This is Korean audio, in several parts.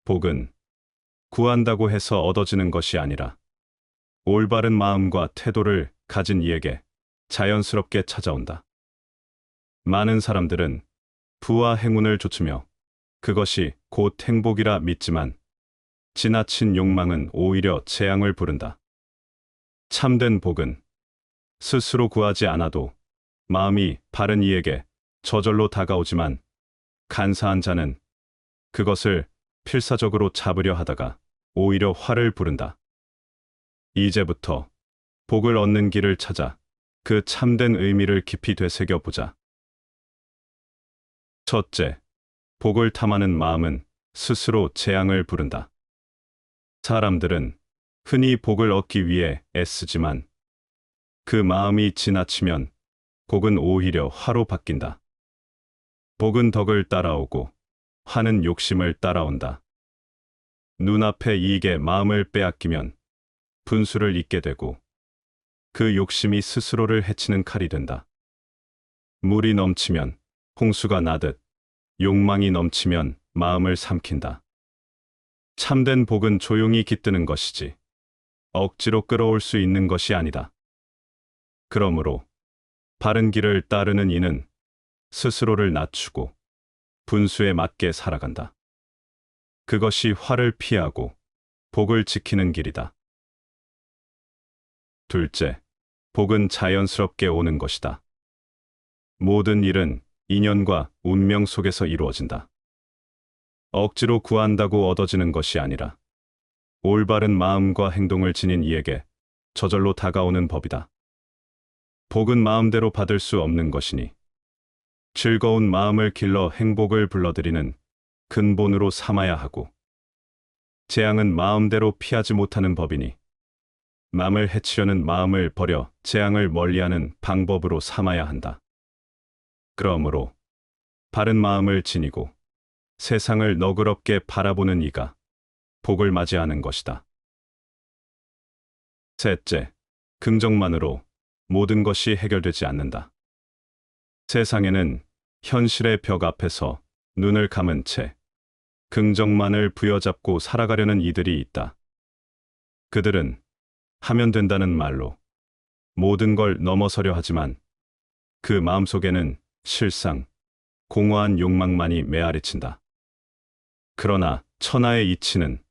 복은 구한다고 해서 얻어지는 것이 아니라 올바른 마음과 태도를 가진 이에게 자연스럽게 찾아온다. 많은 사람들은 부와 행운을 좇으며 그것이 곧 행복이라 믿지만 지나친 욕망은 오히려 재앙을 부른다. 참된 복은 스스로 구하지 않아도 마음이 바른 이에게 저절로 다가오지만 간사한 자는 그것을 필사적으로 잡으려 하다가 오히려 화를 부른다. 이제부터 복을 얻는 길을 찾아 그 참된 의미를 깊이 되새겨 보자. 첫째, 복을 탐하는 마음은 스스로 재앙을 부른다. 사람들은 흔히 복을 얻기 위해 애쓰지만 그 마음이 지나치면 복은 오히려 화로 바뀐다. 복은 덕을 따라오고 화는 욕심을 따라온다. 눈앞의 이익에 마음을 빼앗기면 분수를 잇게 되고 그 욕심이 스스로를 해치는 칼이 된다. 물이 넘치면 홍수가 나듯 욕망이 넘치면 마음을 삼킨다. 참된 복은 조용히 깃드는 것이지 억지로 끌어올 수 있는 것이 아니다. 그러므로 바른 길을 따르는 이는 스스로를 낮추고 분수에 맞게 살아간다. 그것이 화를 피하고 복을 지키는 길이다. 둘째, 복은 자연스럽게 오는 것이다. 모든 일은 인연과 운명 속에서 이루어진다. 억지로 구한다고 얻어지는 것이 아니라 올바른 마음과 행동을 지닌 이에게 저절로 다가오는 법이다. 복은 마음대로 받을 수 없는 것이니 즐거운 마음을 길러 행복을 불러들이는 근본으로 삼아야 하고 재앙은 마음대로 피하지 못하는 법이니 남을 해치려는 마음을 버려 재앙을 멀리하는 방법으로 삼아야 한다. 그러므로 바른 마음을 지니고 세상을 너그럽게 바라보는 이가 복을 맞이하는 것이다. 셋째, 긍정만으로 모든 것이 해결되지 않는다. 세상에는 현실의 벽 앞에서 눈을 감은 채 긍정만을 부여잡고 살아가려는 이들이 있다. 그들은 하면 된다는 말로 모든 걸 넘어서려 하지만 그 마음속에는 실상 공허한 욕망만이 메아리친다. 그러나 천하의 이치는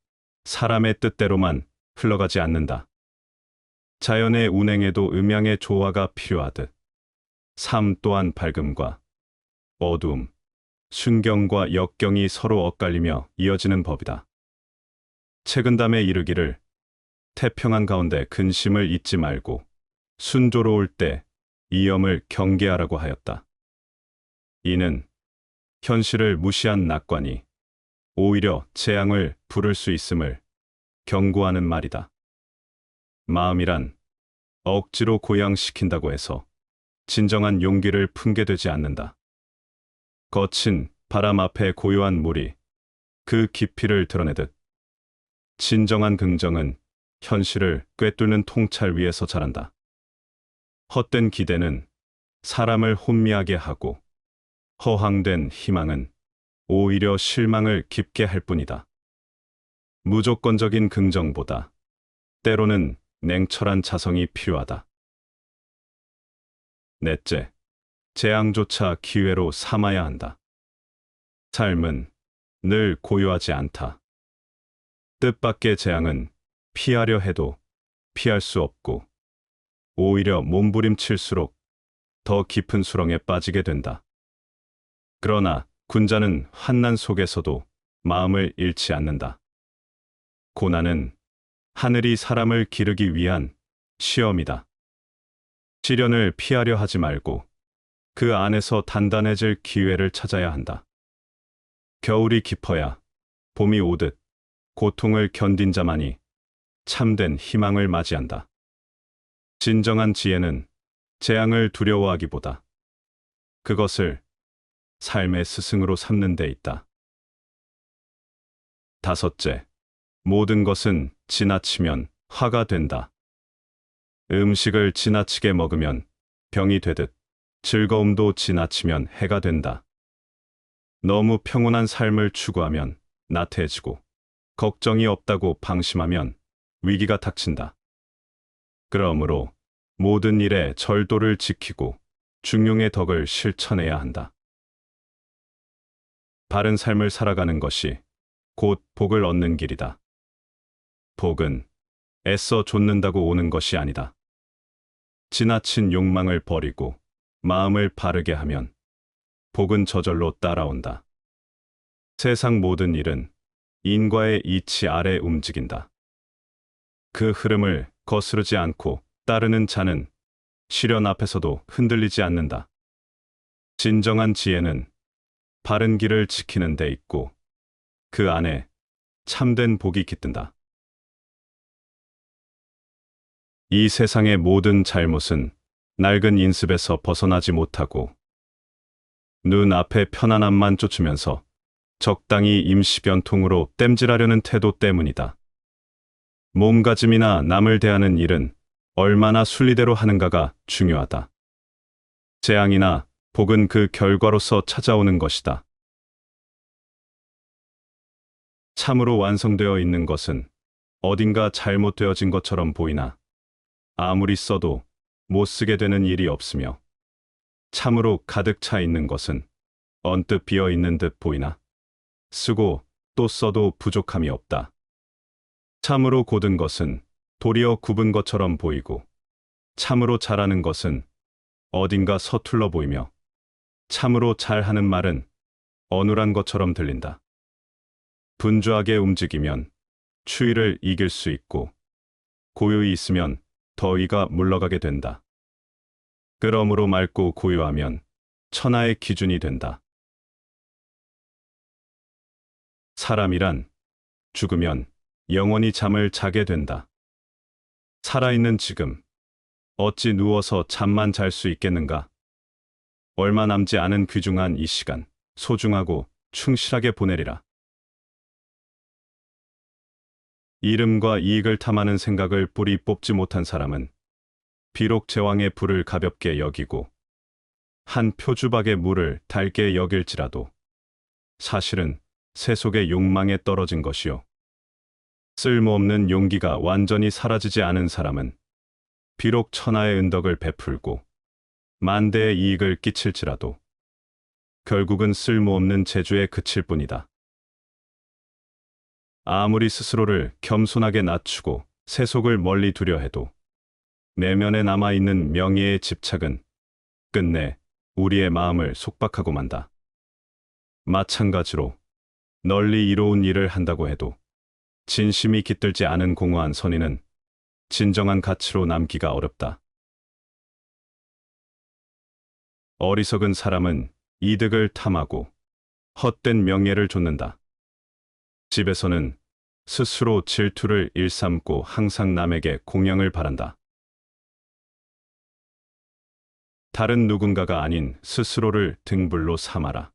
사람의 뜻대로만 흘러가지 않는다. 자연의 운행에도 음양의 조화가 필요하듯 삶 또한 밝음과 어두움, 순경과 역경이 서로 엇갈리며 이어지는 법이다. 책은담에 이르기를 태평한 가운데 근심을 잊지 말고 순조로울 때 이염을 경계하라고 하였다. 이는 현실을 무시한 낙관이 오히려 재앙을 부를 수 있음을 경고하는 말이다. 마음이란 억지로 고양시킨다고 해서 진정한 용기를 품게 되지 않는다. 거친 바람 앞에 고요한 물이 그 깊이를 드러내듯 진정한 긍정은 현실을 꿰뚫는 통찰 위에서 자란다. 헛된 기대는 사람을 혼미하게 하고 허황된 희망은 오히려 실망을 깊게 할 뿐이다. 무조건적인 긍정보다 때로는 냉철한 자성이 필요하다. 넷째, 재앙조차 기회로 삼아야 한다. 삶은 늘 고요하지 않다. 뜻밖의 재앙은 피하려 해도 피할 수 없고 오히려 몸부림칠수록 더 깊은 수렁에 빠지게 된다. 그러나 군자는 환난 속에서도 마음을 잃지 않는다. 고난은 하늘이 사람을 기르기 위한 시험이다. 시련을 피하려 하지 말고 그 안에서 단단해질 기회를 찾아야 한다. 겨울이 깊어야 봄이 오듯 고통을 견딘 자만이 참된 희망을 맞이한다. 진정한 지혜는 재앙을 두려워하기보다 그것을 삶의 스승으로 삼는 데 있다. 다섯째, 모든 것은 지나치면 화가 된다. 음식을 지나치게 먹으면 병이 되듯 즐거움도 지나치면 해가 된다. 너무 평온한 삶을 추구하면 나태해지고 걱정이 없다고 방심하면 위기가 닥친다. 그러므로 모든 일에 절도를 지키고 중용의 덕을 실천해야 한다. 바른 삶을 살아가는 것이 곧 복을 얻는 길이다. 복은 애써 좇는다고 오는 것이 아니다. 지나친 욕망을 버리고 마음을 바르게 하면 복은 저절로 따라온다. 세상 모든 일은 인과의 이치 아래 움직인다. 그 흐름을 거스르지 않고 따르는 자는 시련 앞에서도 흔들리지 않는다. 진정한 지혜는 바른 길을 지키는 데 있고 그 안에 참된 복이 깃든다. 이 세상의 모든 잘못은 낡은 인습에서 벗어나지 못하고 눈앞의 편안함만 쫓으면서 적당히 임시변통으로 땜질하려는 태도 때문이다. 몸가짐이나 남을 대하는 일은 얼마나 순리대로 하는가가 중요하다. 재앙이나 복은 그 결과로서 찾아오는 것이다. 참으로 완성되어 있는 것은 어딘가 잘못되어진 것처럼 보이나 아무리 써도 못 쓰게 되는 일이 없으며 참으로 가득 차 있는 것은 언뜻 비어 있는 듯 보이나 쓰고 또 써도 부족함이 없다. 참으로 고든 것은 도리어 굽은 것처럼 보이고 참으로 잘하는 것은 어딘가 서툴러 보이며 참으로 잘하는 말은 어눌한 것처럼 들린다. 분주하게 움직이면 추위를 이길 수 있고 고요히 있으면 더위가 물러가게 된다. 그러므로 맑고 고요하면 천하의 기준이 된다. 사람이란 죽으면 영원히 잠을 자게 된다. 살아있는 지금, 어찌 누워서 잠만 잘 수 있겠는가? 얼마 남지 않은 귀중한 이 시간, 소중하고 충실하게 보내리라. 이름과 이익을 탐하는 생각을 뿌리 뽑지 못한 사람은 비록 제왕의 불을 가볍게 여기고 한 표주박의 물을 달게 여길지라도 사실은 새 속의 욕망에 떨어진 것이요. 쓸모없는 용기가 완전히 사라지지 않은 사람은 비록 천하의 은덕을 베풀고 만대의 이익을 끼칠지라도 결국은 쓸모없는 재주에 그칠 뿐이다. 아무리 스스로를 겸손하게 낮추고 세속을 멀리 두려 해도 내면에 남아있는 명예의 집착은 끝내 우리의 마음을 속박하고 만다. 마찬가지로 널리 이로운 일을 한다고 해도 진심이 깃들지 않은 공허한 선의는 진정한 가치로 남기가 어렵다. 어리석은 사람은 이득을 탐하고 헛된 명예를 좇는다. 집에서는 스스로 질투를 일삼고 항상 남에게 공양을 바란다. 다른 누군가가 아닌 스스로를 등불로 삼아라.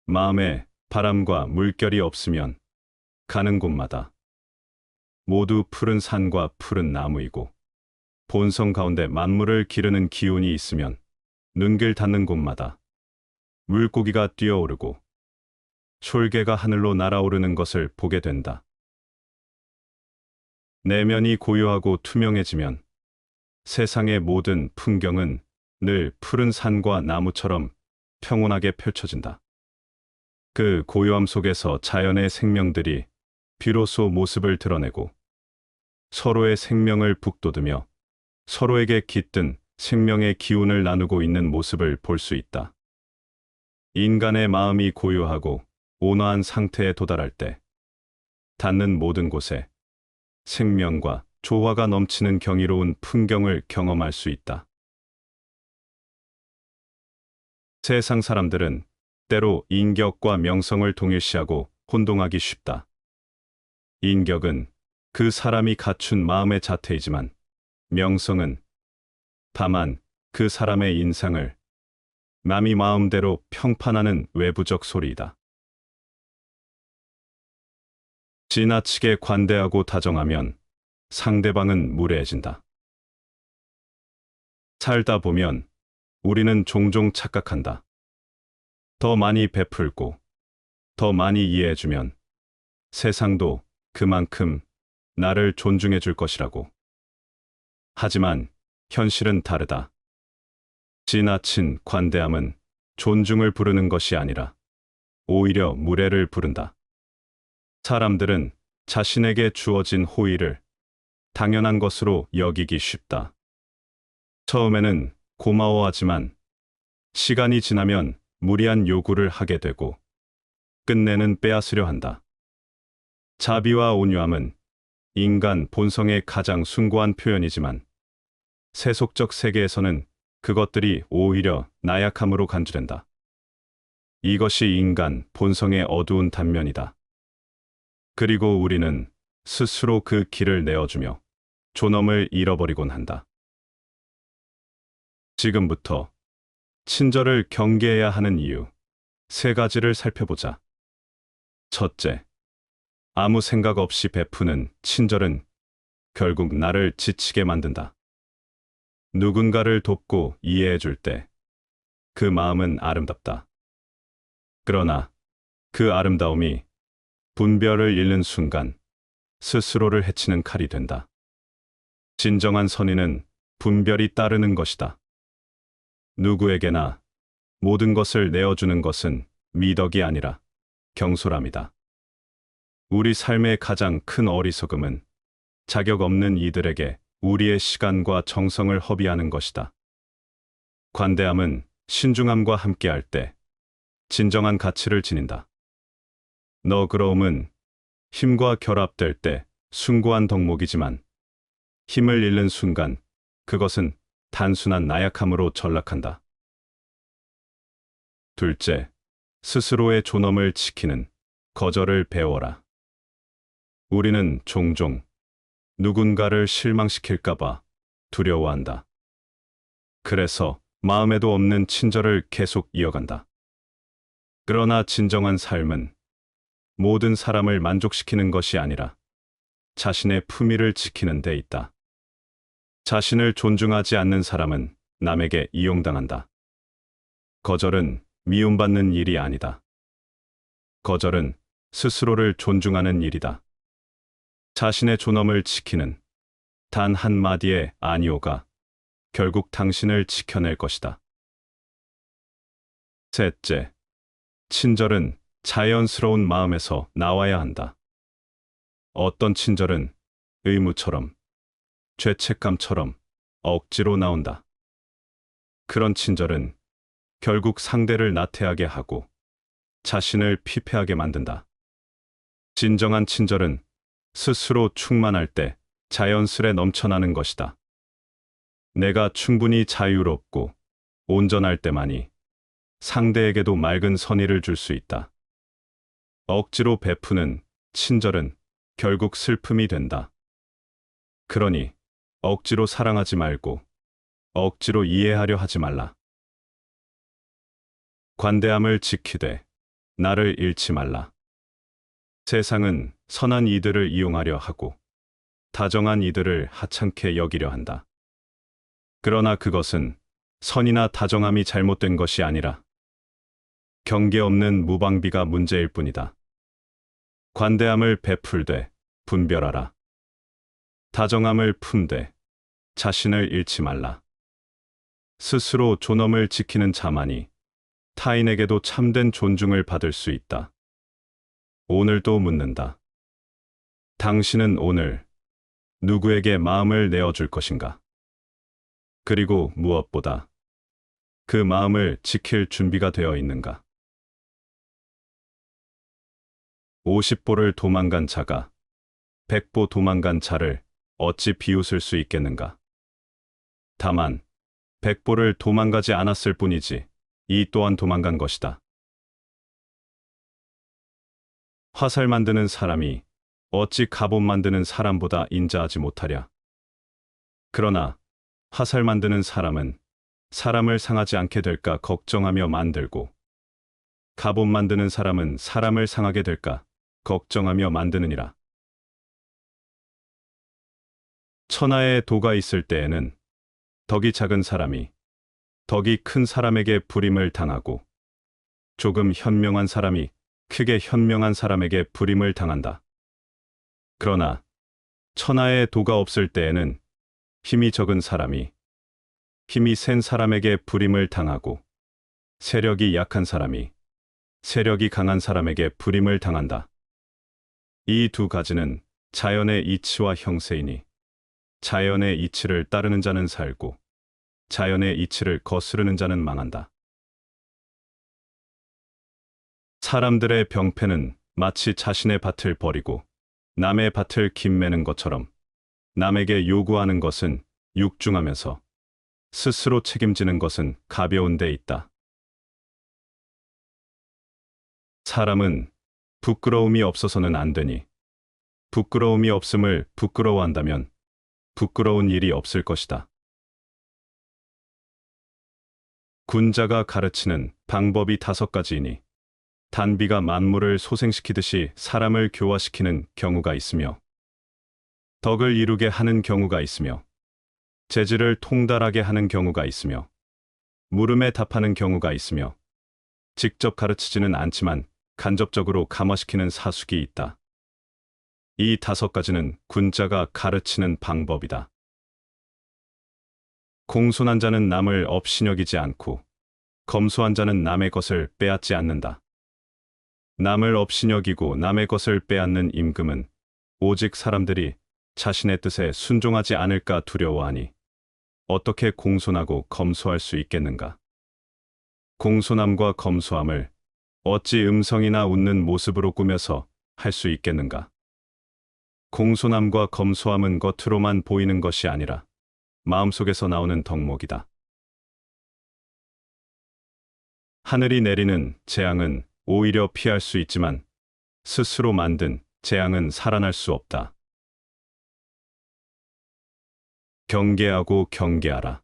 마음에 바람과 물결이 없으면 가는 곳마다 모두 푸른 산과 푸른 나무이고 본성 가운데 만물을 기르는 기운이 있으면 눈길 닿는 곳마다 물고기가 뛰어오르고 솔개가 하늘로 날아오르는 것을 보게 된다. 내면이 고요하고 투명해지면 세상의 모든 풍경은 늘 푸른 산과 나무처럼 평온하게 펼쳐진다. 그 고요함 속에서 자연의 생명들이 비로소 모습을 드러내고 서로의 생명을 북돋으며 서로에게 깃든 생명의 기운을 나누고 있는 모습을 볼 수 있다. 인간의 마음이 고요하고 온화한 상태에 도달할 때 닿는 모든 곳에 생명과 조화가 넘치는 경이로운 풍경을 경험할 수 있다. 세상 사람들은 때로 인격과 명성을 동일시하고 혼동하기 쉽다. 인격은 그 사람이 갖춘 마음의 자태이지만 명성은 다만 그 사람의 인상을 남이 마음대로 평판하는 외부적 소리이다. 지나치게 관대하고 다정하면 상대방은 무례해진다. 살다 보면 우리는 종종 착각한다. 더 많이 베풀고 더 많이 이해해주면 세상도 그만큼 나를 존중해 줄 것이라고. 하지만 현실은 다르다. 지나친 관대함은 존중을 부르는 것이 아니라 오히려 무례를 부른다. 사람들은 자신에게 주어진 호의를 당연한 것으로 여기기 쉽다. 처음에는 고마워하지만 시간이 지나면 무리한 요구를 하게 되고 끝내는 빼앗으려 한다. 자비와 온유함은 인간 본성의 가장 숭고한 표현이지만 세속적 세계에서는 그것들이 오히려 나약함으로 간주된다. 이것이 인간 본성의 어두운 단면이다. 그리고 우리는 스스로 그 길을 내어주며 존엄을 잃어버리곤 한다. 지금부터 친절을 경계해야 하는 이유 3가지를 살펴보자. 첫째, 아무 생각 없이 베푸는 친절은 결국 나를 지치게 만든다. 누군가를 돕고 이해해 줄 때 그 마음은 아름답다. 그러나 그 아름다움이 분별을 잃는 순간 스스로를 해치는 칼이 된다. 진정한 선의는 분별이 따르는 것이다. 누구에게나 모든 것을 내어주는 것은 미덕이 아니라 경솔함이다. 우리 삶의 가장 큰 어리석음은 자격 없는 이들에게 우리의 시간과 정성을 허비하는 것이다. 관대함은 신중함과 함께할 때 진정한 가치를 지닌다. 너그러움은 힘과 결합될 때 숭고한 덕목이지만 힘을 잃는 순간 그것은 단순한 나약함으로 전락한다. 둘째, 스스로의 존엄을 지키는 거절을 배워라. 우리는 종종 누군가를 실망시킬까봐 두려워한다. 그래서 마음에도 없는 친절을 계속 이어간다. 그러나 진정한 삶은 모든 사람을 만족시키는 것이 아니라 자신의 품위를 지키는 데 있다. 자신을 존중하지 않는 사람은 남에게 이용당한다. 거절은 미움받는 일이 아니다. 거절은 스스로를 존중하는 일이다. 자신의 존엄을 지키는 단 한마디의 아니오가 결국 당신을 지켜낼 것이다. 셋째, 친절은 자연스러운 마음에서 나와야 한다. 어떤 친절은 의무처럼, 죄책감처럼 억지로 나온다. 그런 친절은 결국 상대를 나태하게 하고 자신을 피폐하게 만든다. 진정한 친절은 스스로 충만할 때 자연스레 넘쳐나는 것이다. 내가 충분히 자유롭고 온전할 때만이 상대에게도 맑은 선의를 줄 수 있다. 억지로 베푸는 친절은 결국 슬픔이 된다. 그러니 억지로 사랑하지 말고 억지로 이해하려 하지 말라. 관대함을 지키되 나를 잃지 말라. 세상은 선한 이들을 이용하려 하고 다정한 이들을 하찮게 여기려 한다. 그러나 그것은 선이나 다정함이 잘못된 것이 아니라 경계 없는 무방비가 문제일 뿐이다. 관대함을 베풀되 분별하라. 다정함을 품되 자신을 잃지 말라. 스스로 존엄을 지키는 자만이 타인에게도 참된 존중을 받을 수 있다. 오늘도 묻는다. 당신은 오늘 누구에게 마음을 내어줄 것인가? 그리고 무엇보다 그 마음을 지킬 준비가 되어 있는가? 50보를 도망간 자가 100보 도망간 자를 어찌 비웃을 수 있겠는가? 다만 100보를 도망가지 않았을 뿐이지 이 또한 도망간 것이다. 화살 만드는 사람이 어찌 갑옷 만드는 사람보다 인자하지 못하랴. 그러나 화살 만드는 사람은 사람을 상하지 않게 될까 걱정하며 만들고 갑옷 만드는 사람은 사람을 상하게 될까 걱정하며 만드느니라. 천하에 도가 있을 때에는 덕이 작은 사람이 덕이 큰 사람에게 불임을 당하고 조금 현명한 사람이 크게 현명한 사람에게 불임을 당한다. 그러나 천하에 도가 없을 때에는 힘이 적은 사람이 힘이 센 사람에게 불임을 당하고 세력이 약한 사람이 세력이 강한 사람에게 불임을 당한다. 이 두 가지는 자연의 이치와 형세이니 자연의 이치를 따르는 자는 살고 자연의 이치를 거스르는 자는 망한다. 사람들의 병폐는 마치 자신의 밭을 버리고 남의 밭을 김매는 것처럼 남에게 요구하는 것은 육중하면서 스스로 책임지는 것은 가벼운 데 있다. 사람은 부끄러움이 없어서는 안 되니 부끄러움이 없음을 부끄러워한다면 부끄러운 일이 없을 것이다. 군자가 가르치는 방법이 5가지이니 단비가 만물을 소생시키듯이 사람을 교화시키는 경우가 있으며 덕을 이루게 하는 경우가 있으며 재질을 통달하게 하는 경우가 있으며 물음에 답하는 경우가 있으며 직접 가르치지는 않지만 간접적으로 감화시키는 사숙이 있다. 이 5가지는 군자가 가르치는 방법이다. 공손한 자는 남을 업신여기지 않고 검소한 자는 남의 것을 빼앗지 않는다. 남을 업신여기고 남의 것을 빼앗는 임금은 오직 사람들이 자신의 뜻에 순종하지 않을까 두려워하니 어떻게 공손하고 검소할 수 있겠는가? 공손함과 검소함을 어찌 음성이나 웃는 모습으로 꾸며서 할 수 있겠는가? 공손함과 검소함은 겉으로만 보이는 것이 아니라 마음속에서 나오는 덕목이다. 하늘이 내리는 재앙은 오히려 피할 수 있지만 스스로 만든 재앙은 살아날 수 없다. 경계하고 경계하라.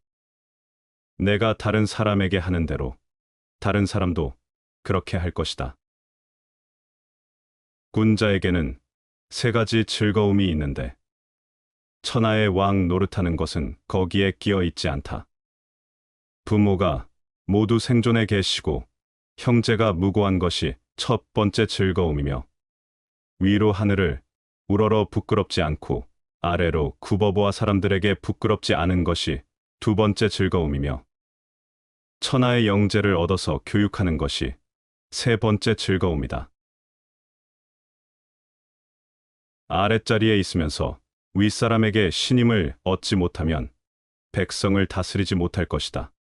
내가 다른 사람에게 하는 대로 다른 사람도 그렇게 할 것이다. 군자에게는 3가지 즐거움이 있는데 천하의 왕 노릇하는 것은 거기에 끼어 있지 않다. 부모가 모두 생존에 계시고 형제가 무고한 것이 첫 번째 즐거움이며 위로 하늘을 우러러 부끄럽지 않고 아래로 굽어보아 사람들에게 부끄럽지 않은 것이 2번째 즐거움이며 천하의 영재를 얻어서 교육하는 것이 3번째 즐거움이다. 아랫자리에 있으면서 윗사람에게 신임을 얻지 못하면 백성을 다스리지 못할 것이다.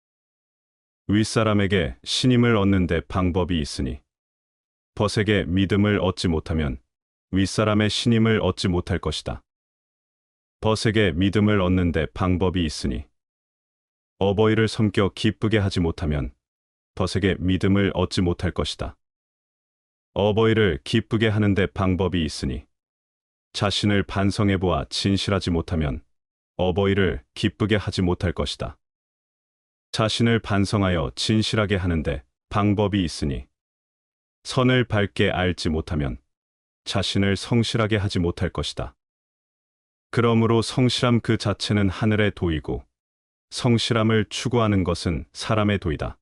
윗사람에게 신임을 얻는 데 방법이 있으니 벗에게 믿음을 얻지 못하면 윗사람의 신임을 얻지 못할 것이다. 벗에게 믿음을 얻는 데 방법이 있으니 어버이를 섬겨 기쁘게 하지 못하면 벗에게 믿음을 얻지 못할 것이다. 어버이를 기쁘게 하는 데 방법이 있으니 자신을 반성해 보아 진실하지 못하면 어버이를 기쁘게 하지 못할 것이다. 자신을 반성하여 진실하게 하는데 방법이 있으니 선을 밝게 알지 못하면 자신을 성실하게 하지 못할 것이다. 그러므로 성실함 그 자체는 하늘의 도이고 성실함을 추구하는 것은 사람의 도이다.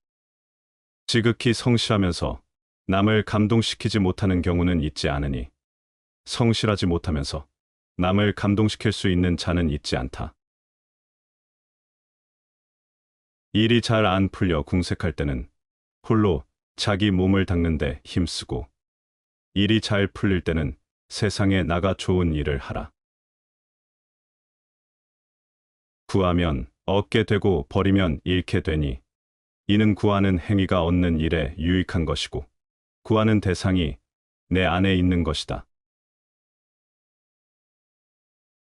지극히 성실하면서 남을 감동시키지 못하는 경우는 있지 않으니 성실하지 못하면서 남을 감동시킬 수 있는 자는 있지 않다. 일이 잘 안 풀려 궁색할 때는 홀로 자기 몸을 닦는데 힘쓰고 일이 잘 풀릴 때는 세상에 나가 좋은 일을 하라. 구하면 얻게 되고 버리면 잃게 되니 이는 구하는 행위가 얻는 일에 유익한 것이고 구하는 대상이 내 안에 있는 것이다.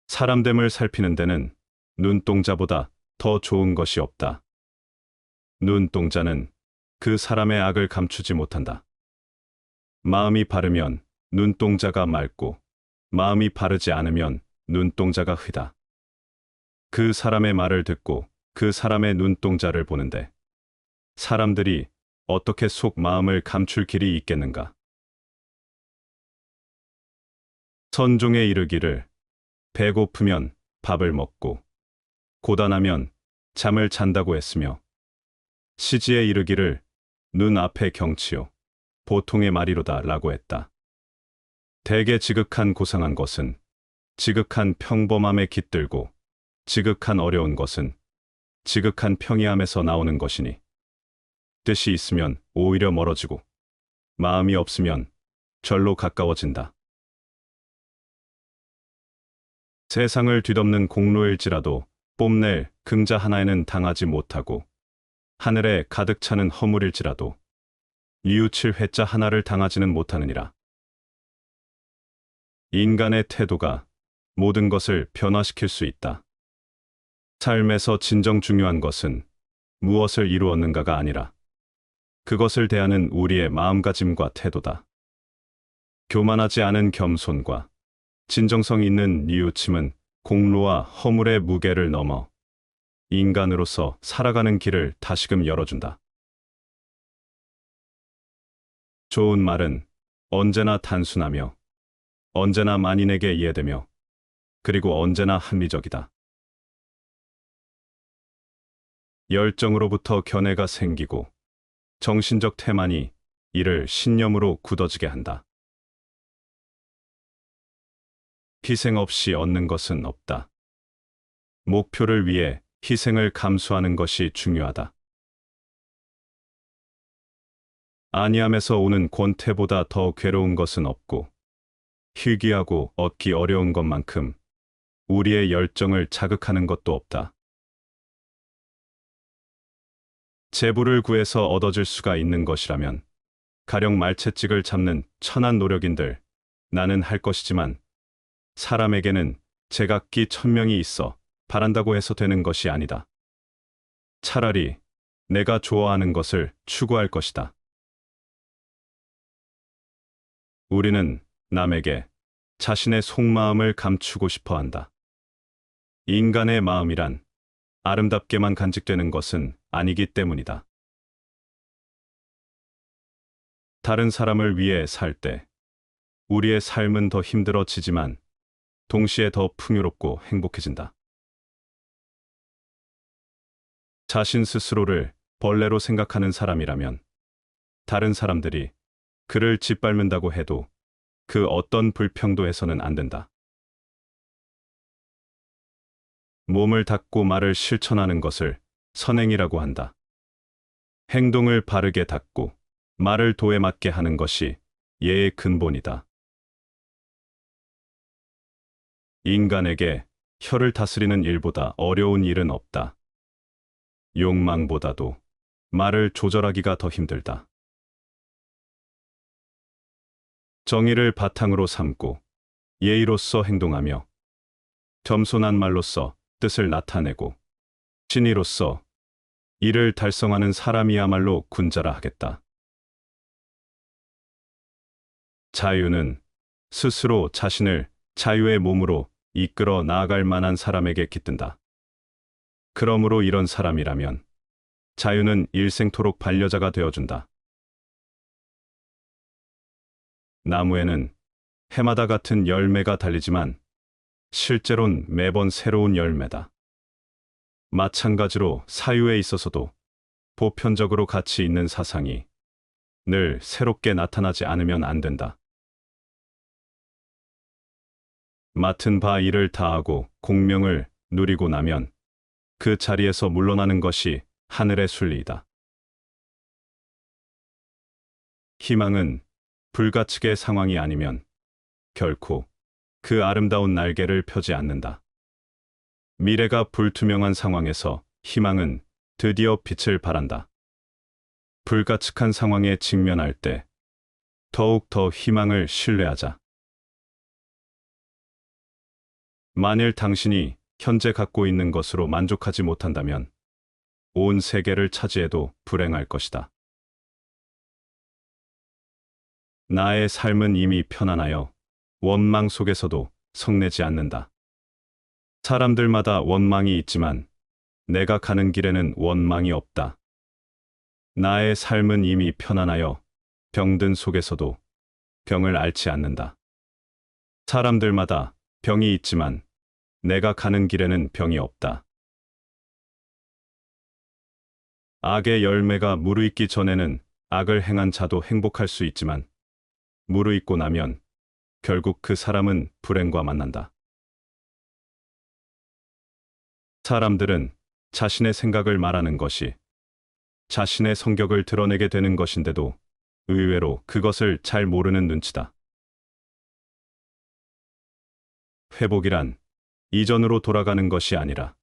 사람됨을 살피는 데는 눈동자보다 더 좋은 것이 없다. 눈동자는 그 사람의 악을 감추지 못한다. 마음이 바르면 눈동자가 맑고 마음이 바르지 않으면 눈동자가 흐다. 그 사람의 말을 듣고 그 사람의 눈동자를 보는데 사람들이 어떻게 속 마음을 감출 길이 있겠는가? 선종에 이르기를 배고프면 밥을 먹고 고단하면 잠을 잔다고 했으며 시지에 이르기를 눈 앞에 경치요 보통의 말이로다 라고 했다. 대개 지극한 고상한 것은 지극한 평범함에 깃들고 지극한 어려운 것은 지극한 평이함에서 나오는 것이니 뜻이 있으면 오히려 멀어지고 마음이 없으면 절로 가까워진다. 세상을 뒤덮는 공로일지라도 뽐낼 긍자 하나에는 당하지 못하고 하늘에 가득 차는 허물일지라도 뉘우칠 회자 하나를 당하지는 못하느니라. 인간의 태도가 모든 것을 변화시킬 수 있다. 삶에서 진정 중요한 것은 무엇을 이루었는가가 아니라 그것을 대하는 우리의 마음가짐과 태도다. 교만하지 않은 겸손과 진정성 있는 뉘우침은 공로와 허물의 무게를 넘어 인간으로서 살아가는 길을 다시금 열어준다. 좋은 말은 언제나 단순하며 언제나 만인에게 이해되며 그리고 언제나 합리적이다. 열정으로부터 견해가 생기고 정신적 태만이 이를 신념으로 굳어지게 한다. 희생 없이 얻는 것은 없다. 목표를 위해 희생을 감수하는 것이 중요하다. 안이함에서 오는 권태보다 더 괴로운 것은 없고 희귀하고 얻기 어려운 것만큼 우리의 열정을 자극하는 것도 없다. 재물을 구해서 얻어질 수가 있는 것이라면 가령 말채찍을 잡는 천한 노력인들 나는 할 것이지만 사람에게는 제각기 천명이 있어 바란다고 해서 되는 것이 아니다. 차라리 내가 좋아하는 것을 추구할 것이다. 우리는 남에게 자신의 속마음을 감추고 싶어 한다. 인간의 마음이란 아름답게만 간직되는 것은 아니기 때문이다. 다른 사람을 위해 살 때 우리의 삶은 더 힘들어지지만 동시에 더 풍요롭고 행복해진다. 자신 스스로를 벌레로 생각하는 사람이라면 다른 사람들이 그를 짓밟는다고 해도 그 어떤 불평도에서는 안 된다. 몸을 닫고 말을 실천하는 것을 선행이라고 한다. 행동을 바르게 닫고 말을 도에 맞게 하는 것이 예의 근본이다. 인간에게 혀를 다스리는 일보다 어려운 일은 없다. 욕망보다도 말을 조절하기가 더 힘들다. 정의를 바탕으로 삼고 예의로서 행동하며 겸손한 말로써 뜻을 나타내고 진의로서 이를 달성하는 사람이야말로 군자라 하겠다. 자유는 스스로 자신을 자유의 몸으로 이끌어 나아갈 만한 사람에게 깃든다. 그러므로 이런 사람이라면 자유는 일생토록 반려자가 되어준다. 나무에는 해마다 같은 열매가 달리지만 실제론 매번 새로운 열매다. 마찬가지로 사유에 있어서도 보편적으로 가치 있는 사상이 늘 새롭게 나타나지 않으면 안 된다. 맡은 바 일을 다하고 공명을 누리고 나면 그 자리에서 물러나는 것이 하늘의 순리이다. 희망은 불가측의 상황이 아니면 결코 그 아름다운 날개를 펴지 않는다. 미래가 불투명한 상황에서 희망은 드디어 빛을 발한다. 불가측한 상황에 직면할 때 더욱 더 희망을 신뢰하자. 만일 당신이 현재 갖고 있는 것으로 만족하지 못한다면 온 세계를 차지해도 불행할 것이다. 나의 삶은 이미 편안하여 원망 속에서도 성내지 않는다. 사람들마다 원망이 있지만 내가 가는 길에는 원망이 없다. 나의 삶은 이미 편안하여 병든 속에서도 병을 앓지 않는다. 사람들마다 병이 있지만 내가 가는 길에는 병이 없다. 악의 열매가 무르익기 전에는 악을 행한 자도 행복할 수 있지만 무르익고 나면 결국 그 사람은 불행과 만난다. 사람들은 자신의 생각을 말하는 것이 자신의 성격을 드러내게 되는 것인데도 의외로 그것을 잘 모르는 눈치다. 회복이란 이전으로 돌아가는 것이 아니라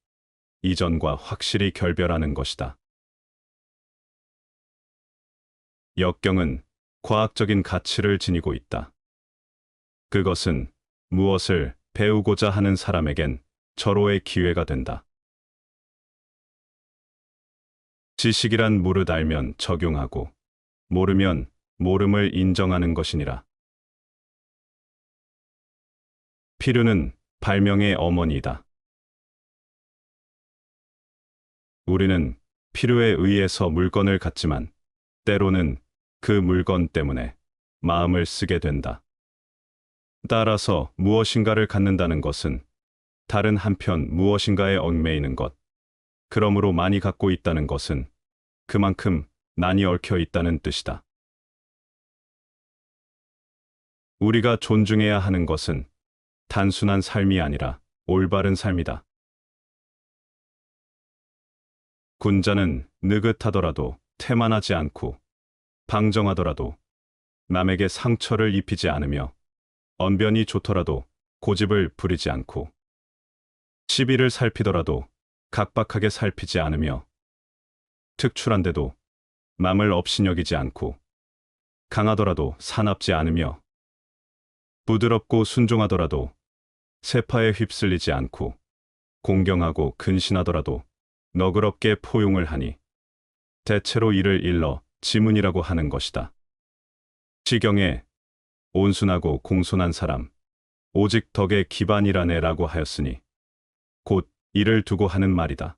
이전과 확실히 결별하는 것이다. 역경은 과학적인 가치를 지니고 있다. 그것은 무엇을 배우고자 하는 사람에겐 절호의 기회가 된다. 지식이란 무릇 알면 적용하고 모르면 모름을 인정하는 것이니라. 필요는 발명의 어머니이다. 우리는 필요에 의해서 물건을 갖지만 때로는 그 물건 때문에 마음을 쓰게 된다. 따라서 무엇인가를 갖는다는 것은 다른 한편 무엇인가에 얽매이는 것, 그러므로 많이 갖고 있다는 것은 그만큼 난이 얽혀 있다는 뜻이다. 우리가 존중해야 하는 것은 단순한 삶이 아니라 올바른 삶이다. 군자는 느긋하더라도 태만하지 않고 방정하더라도 남에게 상처를 입히지 않으며 언변이 좋더라도 고집을 부리지 않고 시비를 살피더라도 각박하게 살피지 않으며 특출한데도 남을 업신여기지 않고 강하더라도 사납지 않으며 부드럽고 순종하더라도 세파에 휩쓸리지 않고 공경하고 근신하더라도 너그럽게 포용을 하니 대체로 이를 일러 지문이라고 하는 것이다. 시경에 온순하고 공손한 사람, 오직 덕의 기반이라네라고 하였으니 곧 이를 두고 하는 말이다.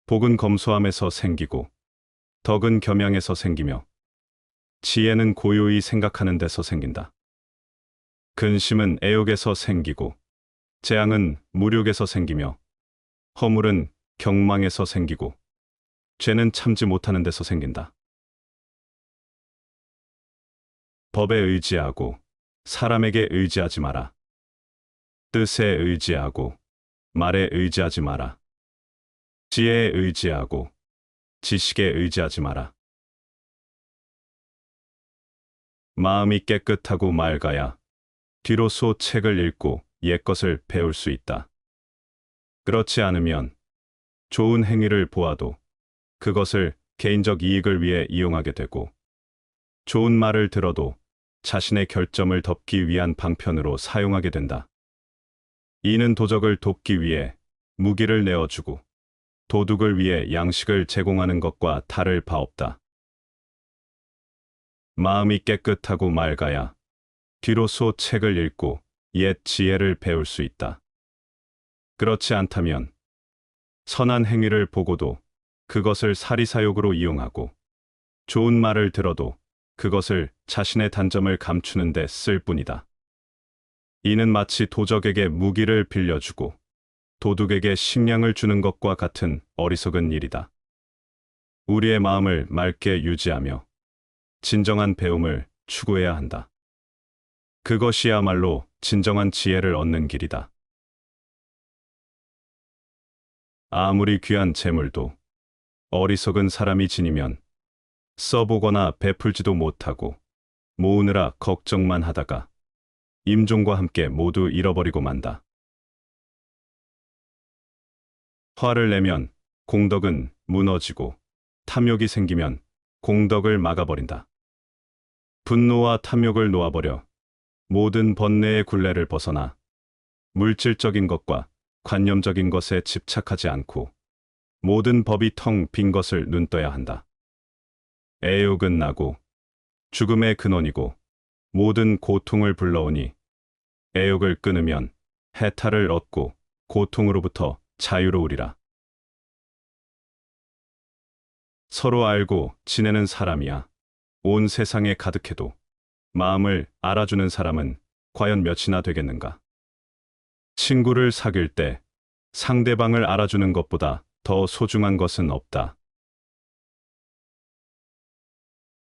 복은 검소함에서 생기고 덕은 겸양에서 생기며 지혜는 고요히 생각하는 데서 생긴다. 근심은 애욕에서 생기고 재앙은 무력에서 생기며 허물은 경망에서 생기고 죄는 참지 못하는 데서 생긴다. 법에 의지하고 사람에게 의지하지 마라. 뜻에 의지하고 말에 의지하지 마라. 지혜에 의지하고 지식에 의지하지 마라. 마음이 깨끗하고 맑아야 뒤로소 책을 읽고 옛것을 배울 수 있다. 그렇지 않으면 좋은 행위를 보아도 그것을 개인적 이익을 위해 이용하게 되고 좋은 말을 들어도 자신의 결점을 덮기 위한 방편으로 사용하게 된다. 이는 도적을 돕기 위해 무기를 내어주고 도둑을 위해 양식을 제공하는 것과 다를 바 없다. 마음이 깨끗하고 맑아야 뒤로소 책을 읽고 옛 지혜를 배울 수 있다. 그렇지 않다면 선한 행위를 보고도 그것을 사리사욕으로 이용하고 좋은 말을 들어도 그것을 자신의 단점을 감추는 데 쓸 뿐이다. 이는 마치 도적에게 무기를 빌려주고 도둑에게 식량을 주는 것과 같은 어리석은 일이다. 우리의 마음을 맑게 유지하며 진정한 배움을 추구해야 한다. 그것이야말로 진정한 지혜를 얻는 길이다. 아무리 귀한 재물도 어리석은 사람이 지니면 써보거나 베풀지도 못하고 모으느라 걱정만 하다가 임종과 함께 모두 잃어버리고 만다. 화를 내면 공덕은 무너지고 탐욕이 생기면 공덕을 막아버린다. 분노와 탐욕을 놓아버려 모든 번뇌의 굴레를 벗어나 물질적인 것과 관념적인 것에 집착하지 않고 모든 법이 텅 빈 것을 눈떠야 한다. 애욕은 나고 죽음의 근원이고 모든 고통을 불러오니 애욕을 끊으면 해탈을 얻고 고통으로부터 자유로우리라. 서로 알고 지내는 사람이야 온 세상에 가득해도 마음을 알아주는 사람은 과연 몇이나 되겠는가? 친구를 사귈 때 상대방을 알아주는 것보다 더 소중한 것은 없다.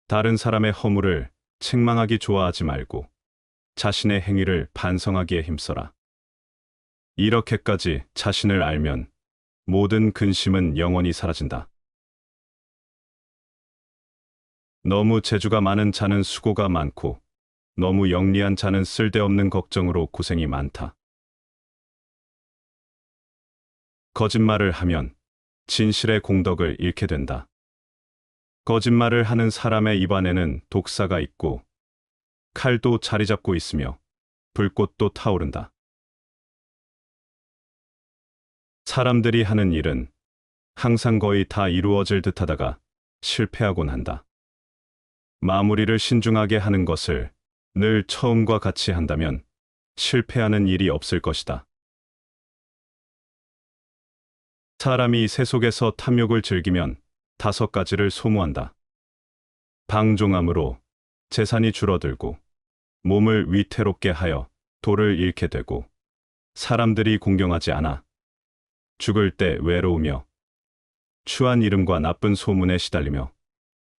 다른 사람의 허물을 책망하기 좋아하지 말고 자신의 행위를 반성하기에 힘써라. 이렇게까지 자신을 알면 모든 근심은 영원히 사라진다. 너무 재주가 많은 자는 수고가 많고 너무 영리한 자는 쓸데없는 걱정으로 고생이 많다. 거짓말을 하면 진실의 공덕을 잃게 된다. 거짓말을 하는 사람의 입안에는 독사가 있고 칼도 자리 잡고 있으며 불꽃도 타오른다. 사람들이 하는 일은 항상 거의 다 이루어질 듯하다가 실패하곤 한다. 마무리를 신중하게 하는 것을 늘 처음과 같이 한다면 실패하는 일이 없을 것이다. 사람이 새 속에서 탐욕을 즐기면 5가지를 소모한다. 방종함으로 재산이 줄어들고 몸을 위태롭게 하여 도를 잃게 되고 사람들이 공경하지 않아 죽을 때 외로우며 추한 이름과 나쁜 소문에 시달리며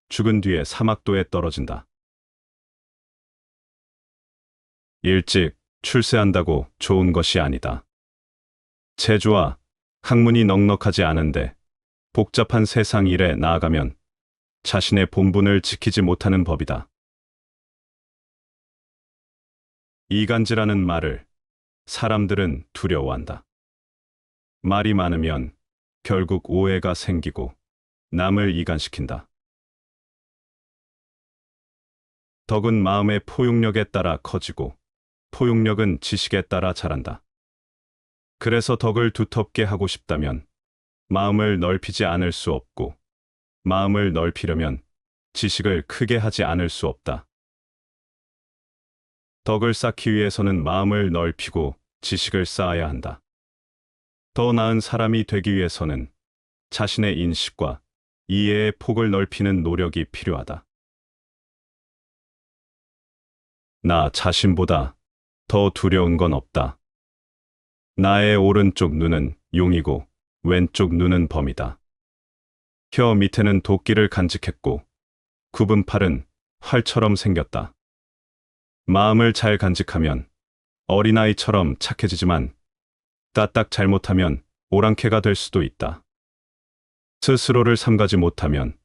죽은 뒤에 사막도에 떨어진다. 일찍 출세한다고 좋은 것이 아니다. 재주와 학문이 넉넉하지 않은데 복잡한 세상 일에 나아가면 자신의 본분을 지키지 못하는 법이다. 이간질하는 말을 사람들은 두려워한다. 말이 많으면 결국 오해가 생기고 남을 이간시킨다. 덕은 마음의 포용력에 따라 커지고 포용력은 지식에 따라 자란다. 그래서 덕을 두텁게 하고 싶다면 마음을 넓히지 않을 수 없고 마음을 넓히려면 지식을 크게 하지 않을 수 없다. 덕을 쌓기 위해서는 마음을 넓히고 지식을 쌓아야 한다. 더 나은 사람이 되기 위해서는 자신의 인식과 이해의 폭을 넓히는 노력이 필요하다. 나 자신보다 더 두려운 건 없다. 나의 오른쪽 눈은 용이고 왼쪽 눈은 범이다. 혀 밑에는 도끼를 간직했고 굽은 팔은 활처럼 생겼다. 마음을 잘 간직하면 어린아이처럼 착해지지만 까딱 잘못하면 오랑캐가 될 수도 있다. 스스로를 삼가지 못하면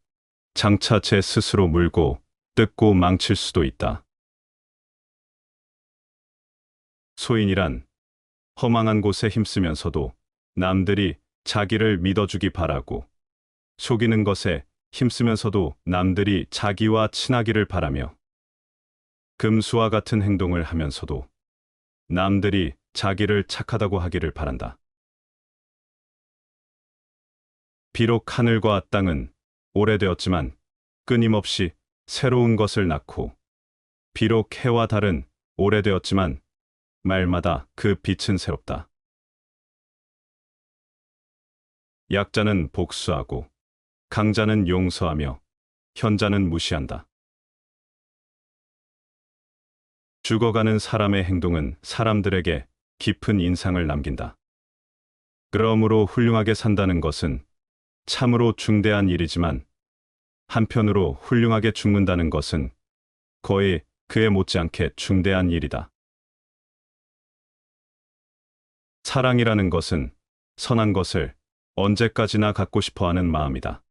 장차 제 스스로 물고 뜯고 망칠 수도 있다. 소인이란 허망한 곳에 힘쓰면서도 남들이 자기를 믿어주기 바라고 속이는 것에 힘쓰면서도 남들이 자기와 친하기를 바라며 금수와 같은 행동을 하면서도 남들이 자기를 착하다고 하기를 바란다. 비록 하늘과 땅은 오래되었지만 끊임없이 새로운 것을 낳고 비록 해와 달은 오래되었지만 말마다 그 빛은 새롭다. 약자는 복수하고 강자는 용서하며 현자는 무시한다. 죽어가는 사람의 행동은 사람들에게 깊은 인상을 남긴다. 그러므로 훌륭하게 산다는 것은 참으로 중대한 일이지만 한편으로 훌륭하게 죽는다는 것은 거의 그에 못지않게 중대한 일이다. 사랑이라는 것은 선한 것을 언제까지나 갖고 싶어 하는 마음이다.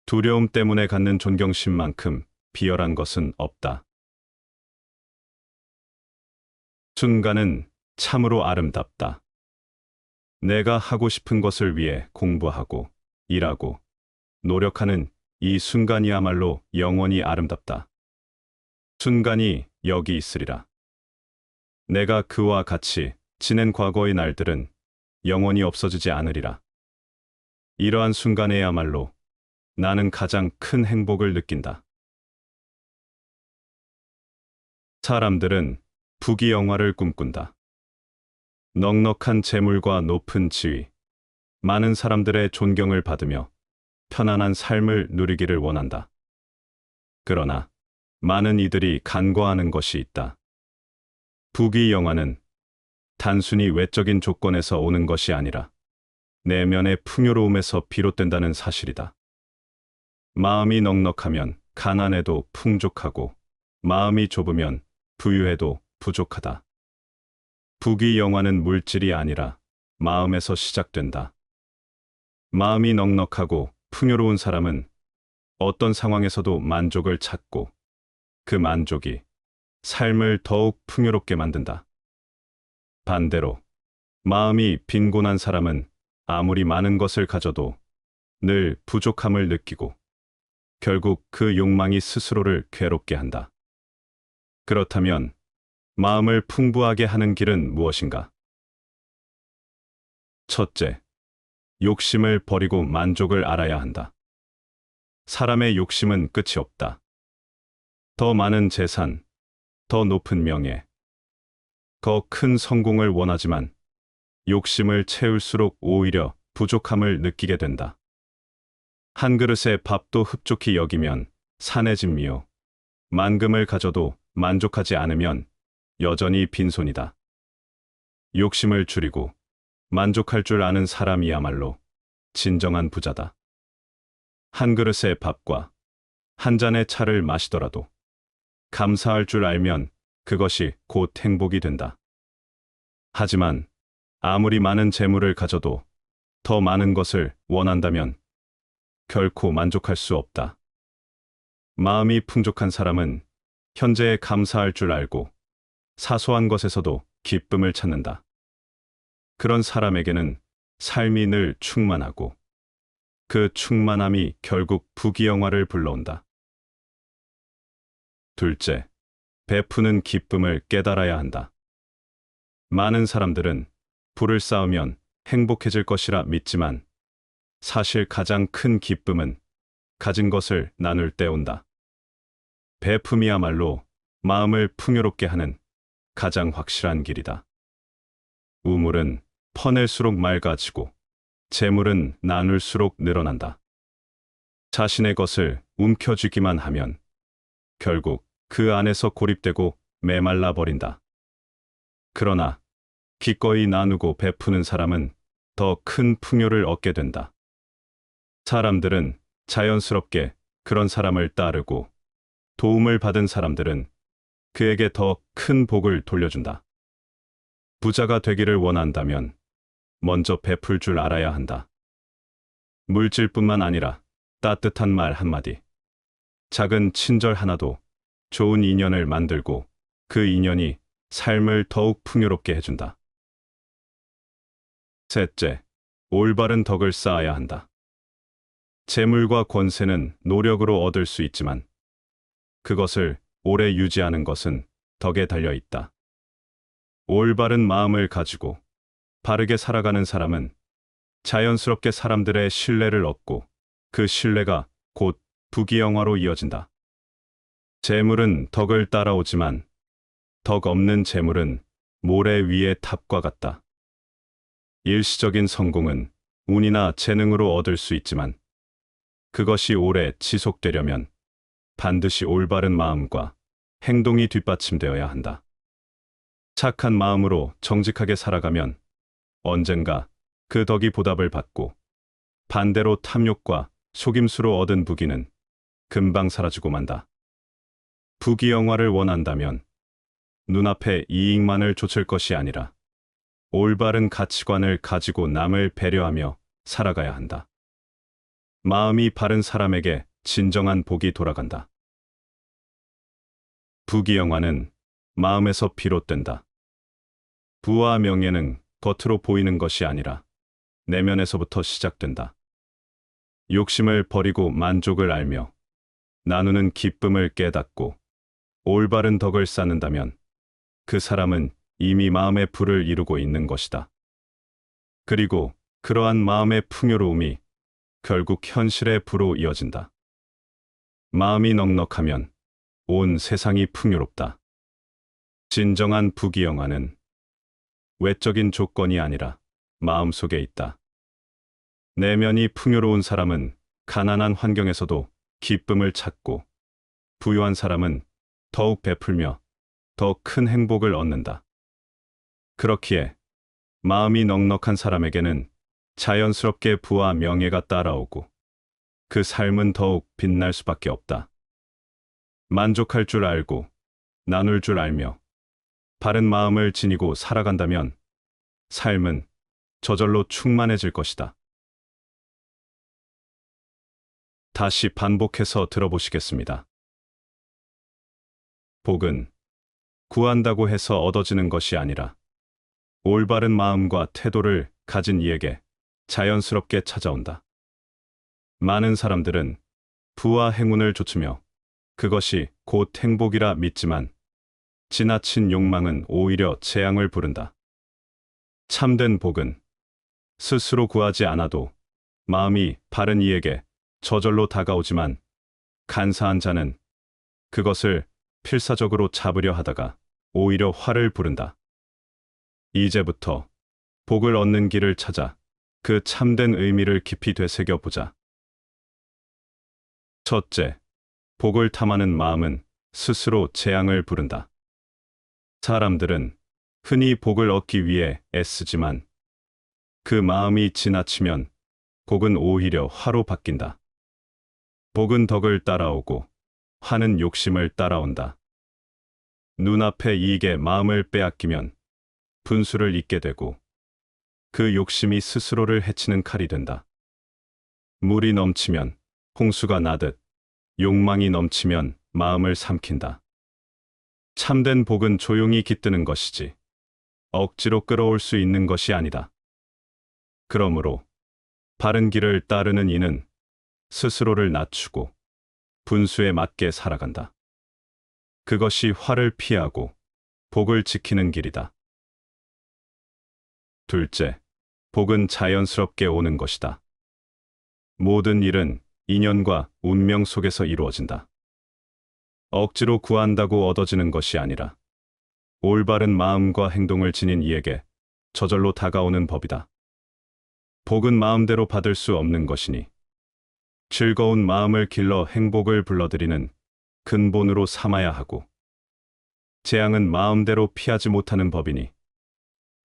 두려움 때문에 갖는 존경심만큼 비열한 것은 없다. 순간은 참으로 아름답다. 내가 하고 싶은 것을 위해 공부하고 일하고 노력하는 이 순간이야말로 영원히 아름답다. 순간이 여기 있으리라. 내가 그와 같이 지낸 과거의 날들은 영원히 없어지지 않으리라. 이러한 순간에야말로 나는 가장 큰 행복을 느낀다. 사람들은 부귀영화를 꿈꾼다. 넉넉한 재물과 높은 지위, 많은 사람들의 존경을 받으며 편안한 삶을 누리기를 원한다. 그러나 많은 이들이 간과하는 것이 있다. 부귀영화는 단순히 외적인 조건에서 오는 것이 아니라 내면의 풍요로움에서 비롯된다는 사실이다. 마음이 넉넉하면 가난해도 풍족하고, 마음이 좁으면 부유해도 부족하다. 부귀영화는 물질이 아니라 마음에서 시작된다. 마음이 넉넉하고 풍요로운 사람은 어떤 상황에서도 만족을 찾고, 그 만족이 삶을 더욱 풍요롭게 만든다. 반대로 마음이 빈곤한 사람은 아무리 많은 것을 가져도 늘 부족함을 느끼고, 결국 그 욕망이 스스로를 괴롭게 한다. 그렇다면 마음을 풍부하게 하는 길은 무엇인가? 첫째, 욕심을 버리고 만족을 알아야 한다. 사람의 욕심은 끝이 없다. 더 많은 재산, 더 높은 명예, 더 큰 성공을 원하지만 욕심을 채울수록 오히려 부족함을 느끼게 된다. 한 그릇의 밥도 흡족히 여기면 산의 진미요, 만금을 가져도 만족하지 않으면 여전히 빈손이다. 욕심을 줄이고 만족할 줄 아는 사람이야말로 진정한 부자다. 한 그릇의 밥과 한 잔의 차를 마시더라도 감사할 줄 알면 그것이 곧 행복이 된다. 하지만 아무리 많은 재물을 가져도 더 많은 것을 원한다면 결코 만족할 수 없다. 마음이 풍족한 사람은 현재에 감사할 줄 알고 사소한 것에서도 기쁨을 찾는다. 그런 사람에게는 삶이 늘 충만하고, 그 충만함이 결국 부귀영화를 불러온다. 둘째, 베푸는 기쁨을 깨달아야 한다. 많은 사람들은 부를 쌓으면 행복해질 것이라 믿지만, 사실 가장 큰 기쁨은 가진 것을 나눌 때 온다. 베품이야말로 마음을 풍요롭게 하는 가장 확실한 길이다. 우물은 퍼낼수록 맑아지고, 재물은 나눌수록 늘어난다. 자신의 것을 움켜쥐기만 하면 결국 그 안에서 고립되고 메말라 버린다. 그러나 기꺼이 나누고 베푸는 사람은 더 큰 풍요를 얻게 된다. 사람들은 자연스럽게 그런 사람을 따르고, 도움을 받은 사람들은 그에게 더 큰 복을 돌려준다. 부자가 되기를 원한다면 먼저 베풀 줄 알아야 한다. 물질뿐만 아니라 따뜻한 말 한마디, 작은 친절 하나도 좋은 인연을 만들고, 그 인연이 삶을 더욱 풍요롭게 해준다. 셋째, 올바른 덕을 쌓아야 한다. 재물과 권세는 노력으로 얻을 수 있지만 그것을 오래 유지하는 것은 덕에 달려 있다. 올바른 마음을 가지고 바르게 살아가는 사람은 자연스럽게 사람들의 신뢰를 얻고, 그 신뢰가 곧 부귀영화로 이어진다. 재물은 덕을 따라오지만 덕 없는 재물은 모래 위의 탑과 같다. 일시적인 성공은 운이나 재능으로 얻을 수 있지만 그것이 오래 지속되려면 반드시 올바른 마음과 행동이 뒷받침되어야 한다. 착한 마음으로 정직하게 살아가면 언젠가 그 덕이 보답을 받고, 반대로 탐욕과 속임수로 얻은 부귀는 금방 사라지고 만다. 부귀영화를 원한다면 눈앞의 이익만을 좇을 것이 아니라 올바른 가치관을 가지고 남을 배려하며 살아가야 한다. 마음이 바른 사람에게 진정한 복이 돌아간다. 부귀영화는 마음에서 비롯된다. 부와 명예는 겉으로 보이는 것이 아니라 내면에서부터 시작된다. 욕심을 버리고 만족을 알며 나누는 기쁨을 깨닫고 올바른 덕을 쌓는다면 그 사람은 이미 마음의 부를 이루고 있는 것이다. 그리고 그러한 마음의 풍요로움이 결국 현실의 부로 이어진다. 마음이 넉넉하면 온 세상이 풍요롭다. 진정한 부귀영화는 외적인 조건이 아니라 마음속에 있다. 내면이 풍요로운 사람은 가난한 환경에서도 기쁨을 찾고, 부유한 사람은 더욱 베풀며 더 큰 행복을 얻는다. 그렇기에 마음이 넉넉한 사람에게는 자연스럽게 부와 명예가 따라오고, 그 삶은 더욱 빛날 수밖에 없다. 만족할 줄 알고, 나눌 줄 알며, 바른 마음을 지니고 살아간다면 삶은 저절로 충만해질 것이다. 다시 반복해서 들어보시겠습니다. 복은 구한다고 해서 얻어지는 것이 아니라 올바른 마음과 태도를 가진 이에게 자연스럽게 찾아온다. 많은 사람들은 부와 행운을 좇으며 그것이 곧 행복이라 믿지만 지나친 욕망은 오히려 재앙을 부른다. 참된 복은 스스로 구하지 않아도 마음이 바른 이에게 저절로 다가오지만 간사한 자는 그것을 필사적으로 잡으려 하다가 오히려 화를 부른다. 이제부터 복을 얻는 길을 찾아 그 참된 의미를 깊이 되새겨 보자. 첫째, 복을 탐하는 마음은 스스로 재앙을 부른다. 사람들은 흔히 복을 얻기 위해 애쓰지만 그 마음이 지나치면 복은 오히려 화로 바뀐다. 복은 덕을 따라오고 화는 욕심을 따라온다. 눈앞의 이익에 마음을 빼앗기면 분수를 잇게 되고 그 욕심이 스스로를 해치는 칼이 된다. 물이 넘치면 홍수가 나듯 욕망이 넘치면 마음을 삼킨다. 참된 복은 조용히 깃드는 것이지 억지로 끌어올 수 있는 것이 아니다. 그러므로 바른 길을 따르는 이는 스스로를 낮추고 분수에 맞게 살아간다. 그것이 화를 피하고 복을 지키는 길이다. 둘째, 복은 자연스럽게 오는 것이다. 모든 일은 인연과 운명 속에서 이루어진다. 억지로 구한다고 얻어지는 것이 아니라 올바른 마음과 행동을 지닌 이에게 저절로 다가오는 법이다. 복은 마음대로 받을 수 없는 것이니 즐거운 마음을 길러 행복을 불러들이는 근본으로 삼아야 하고 재앙은 마음대로 피하지 못하는 법이니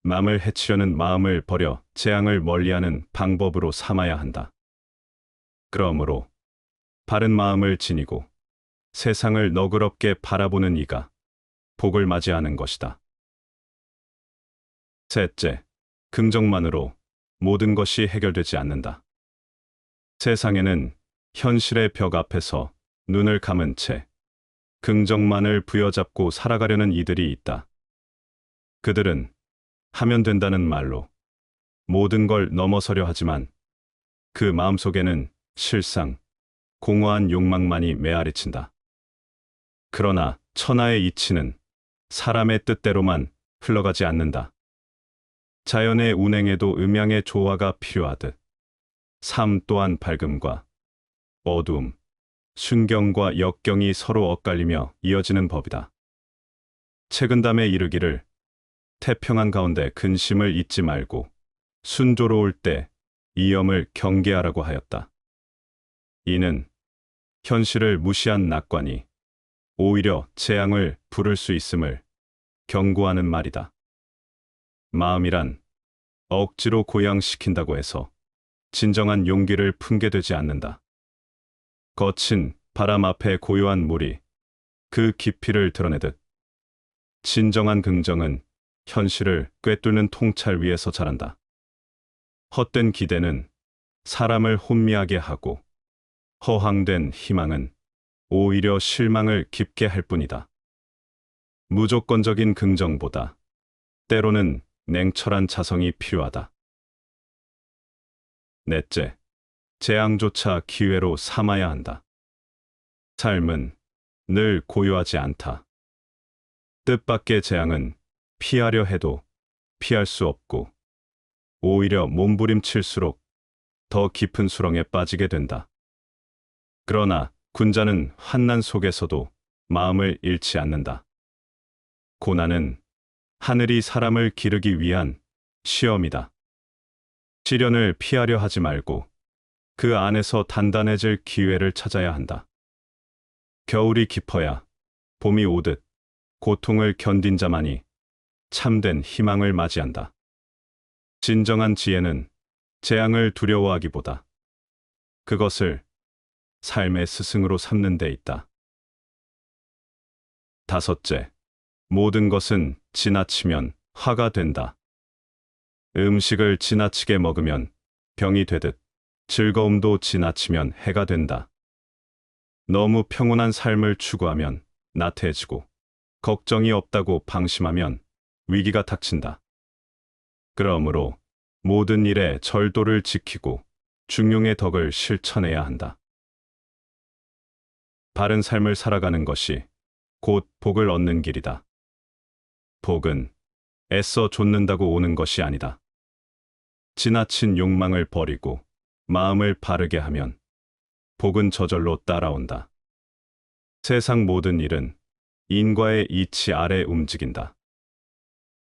남을 해치려는 마음을 버려 재앙을 멀리하는 방법으로 삼아야 한다. 그러므로 바른 마음을 지니고 세상을 너그럽게 바라보는 이가 복을 맞이하는 것이다. 셋째, 긍정만으로 모든 것이 해결되지 않는다. 세상에는 현실의 벽 앞에서 눈을 감은 채 긍정만을 부여잡고 살아가려는 이들이 있다. 그들은 하면 된다는 말로 모든 걸 넘어서려 하지만 그 마음속에는 실상 공허한 욕망만이 메아리친다. 그러나 천하의 이치는 사람의 뜻대로만 흘러가지 않는다. 자연의 운행에도 음양의 조화가 필요하듯 삶 또한 밝음과 어두움, 순경과 역경이 서로 엇갈리며 이어지는 법이다. 책은담에 이르기를 태평한 가운데 근심을 잊지 말고 순조로울 때 이염을 경계하라고 하였다. 이는 현실을 무시한 낙관이 오히려 재앙을 부를 수 있음을 경고하는 말이다. 마음이란 억지로 고양시킨다고 해서 진정한 용기를 품게 되지 않는다. 거친 바람 앞에 고요한 물이 그 깊이를 드러내듯 진정한 긍정은 현실을 꿰뚫는 통찰 위에서 자란다. 헛된 기대는 사람을 혼미하게 하고 허황된 희망은 오히려 실망을 깊게 할 뿐이다. 무조건적인 긍정보다 때로는 냉철한 자성이 필요하다. 넷째, 재앙조차 기회로 삼아야 한다. 삶은 늘 고요하지 않다. 뜻밖의 재앙은 피하려 해도 피할 수 없고 오히려 몸부림칠수록 더 깊은 수렁에 빠지게 된다. 그러나 군자는 환난 속에서도 마음을 잃지 않는다. 고난은 하늘이 사람을 기르기 위한 시험이다. 시련을 피하려 하지 말고 그 안에서 단단해질 기회를 찾아야 한다. 겨울이 깊어야 봄이 오듯 고통을 견딘 자만이 참된 희망을 맞이한다. 진정한 지혜는 재앙을 두려워하기보다 그것을 삶의 스승으로 삼는 데 있다. 다섯째, 모든 것은 지나치면 화가 된다. 음식을 지나치게 먹으면 병이 되듯 즐거움도 지나치면 해가 된다. 너무 평온한 삶을 추구하면 나태해지고 걱정이 없다고 방심하면 위기가 닥친다. 그러므로 모든 일에 절도를 지키고 중용의 덕을 실천해야 한다. 바른 삶을 살아가는 것이 곧 복을 얻는 길이다. 복은 애써 좇는다고 오는 것이 아니다. 지나친 욕망을 버리고 마음을 바르게 하면 복은 저절로 따라온다. 세상 모든 일은 인과의 이치 아래 움직인다.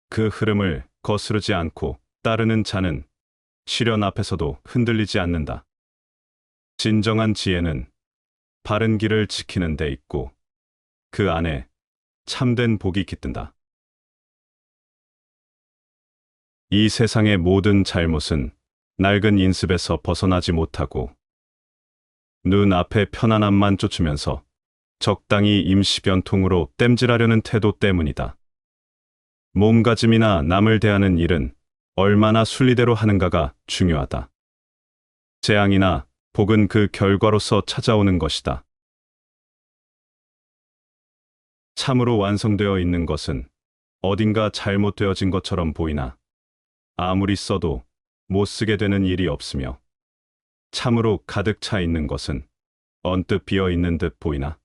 그 흐름을 거스르지 않고 따르는 자는 시련 앞에서도 흔들리지 않는다. 진정한 지혜는 바른 길을 지키는 데 있고 그 안에 참된 복이 깃든다. 이 세상의 모든 잘못은 낡은 인습에서 벗어나지 못하고 눈 앞의 편안함만 쫓으면서 적당히 임시변통으로 땜질하려는 태도 때문이다. 몸가짐이나 남을 대하는 일은 얼마나 순리대로 하는가가 중요하다. 재앙이나 복은 그 결과로서 찾아오는 것이다. 참으로 완성되어 있는 것은 어딘가 잘못되어진 것처럼 보이나 아무리 써도 못 쓰게 되는 일이 없으며 참으로 가득 차 있는 것은 언뜻 비어 있는 듯 보이나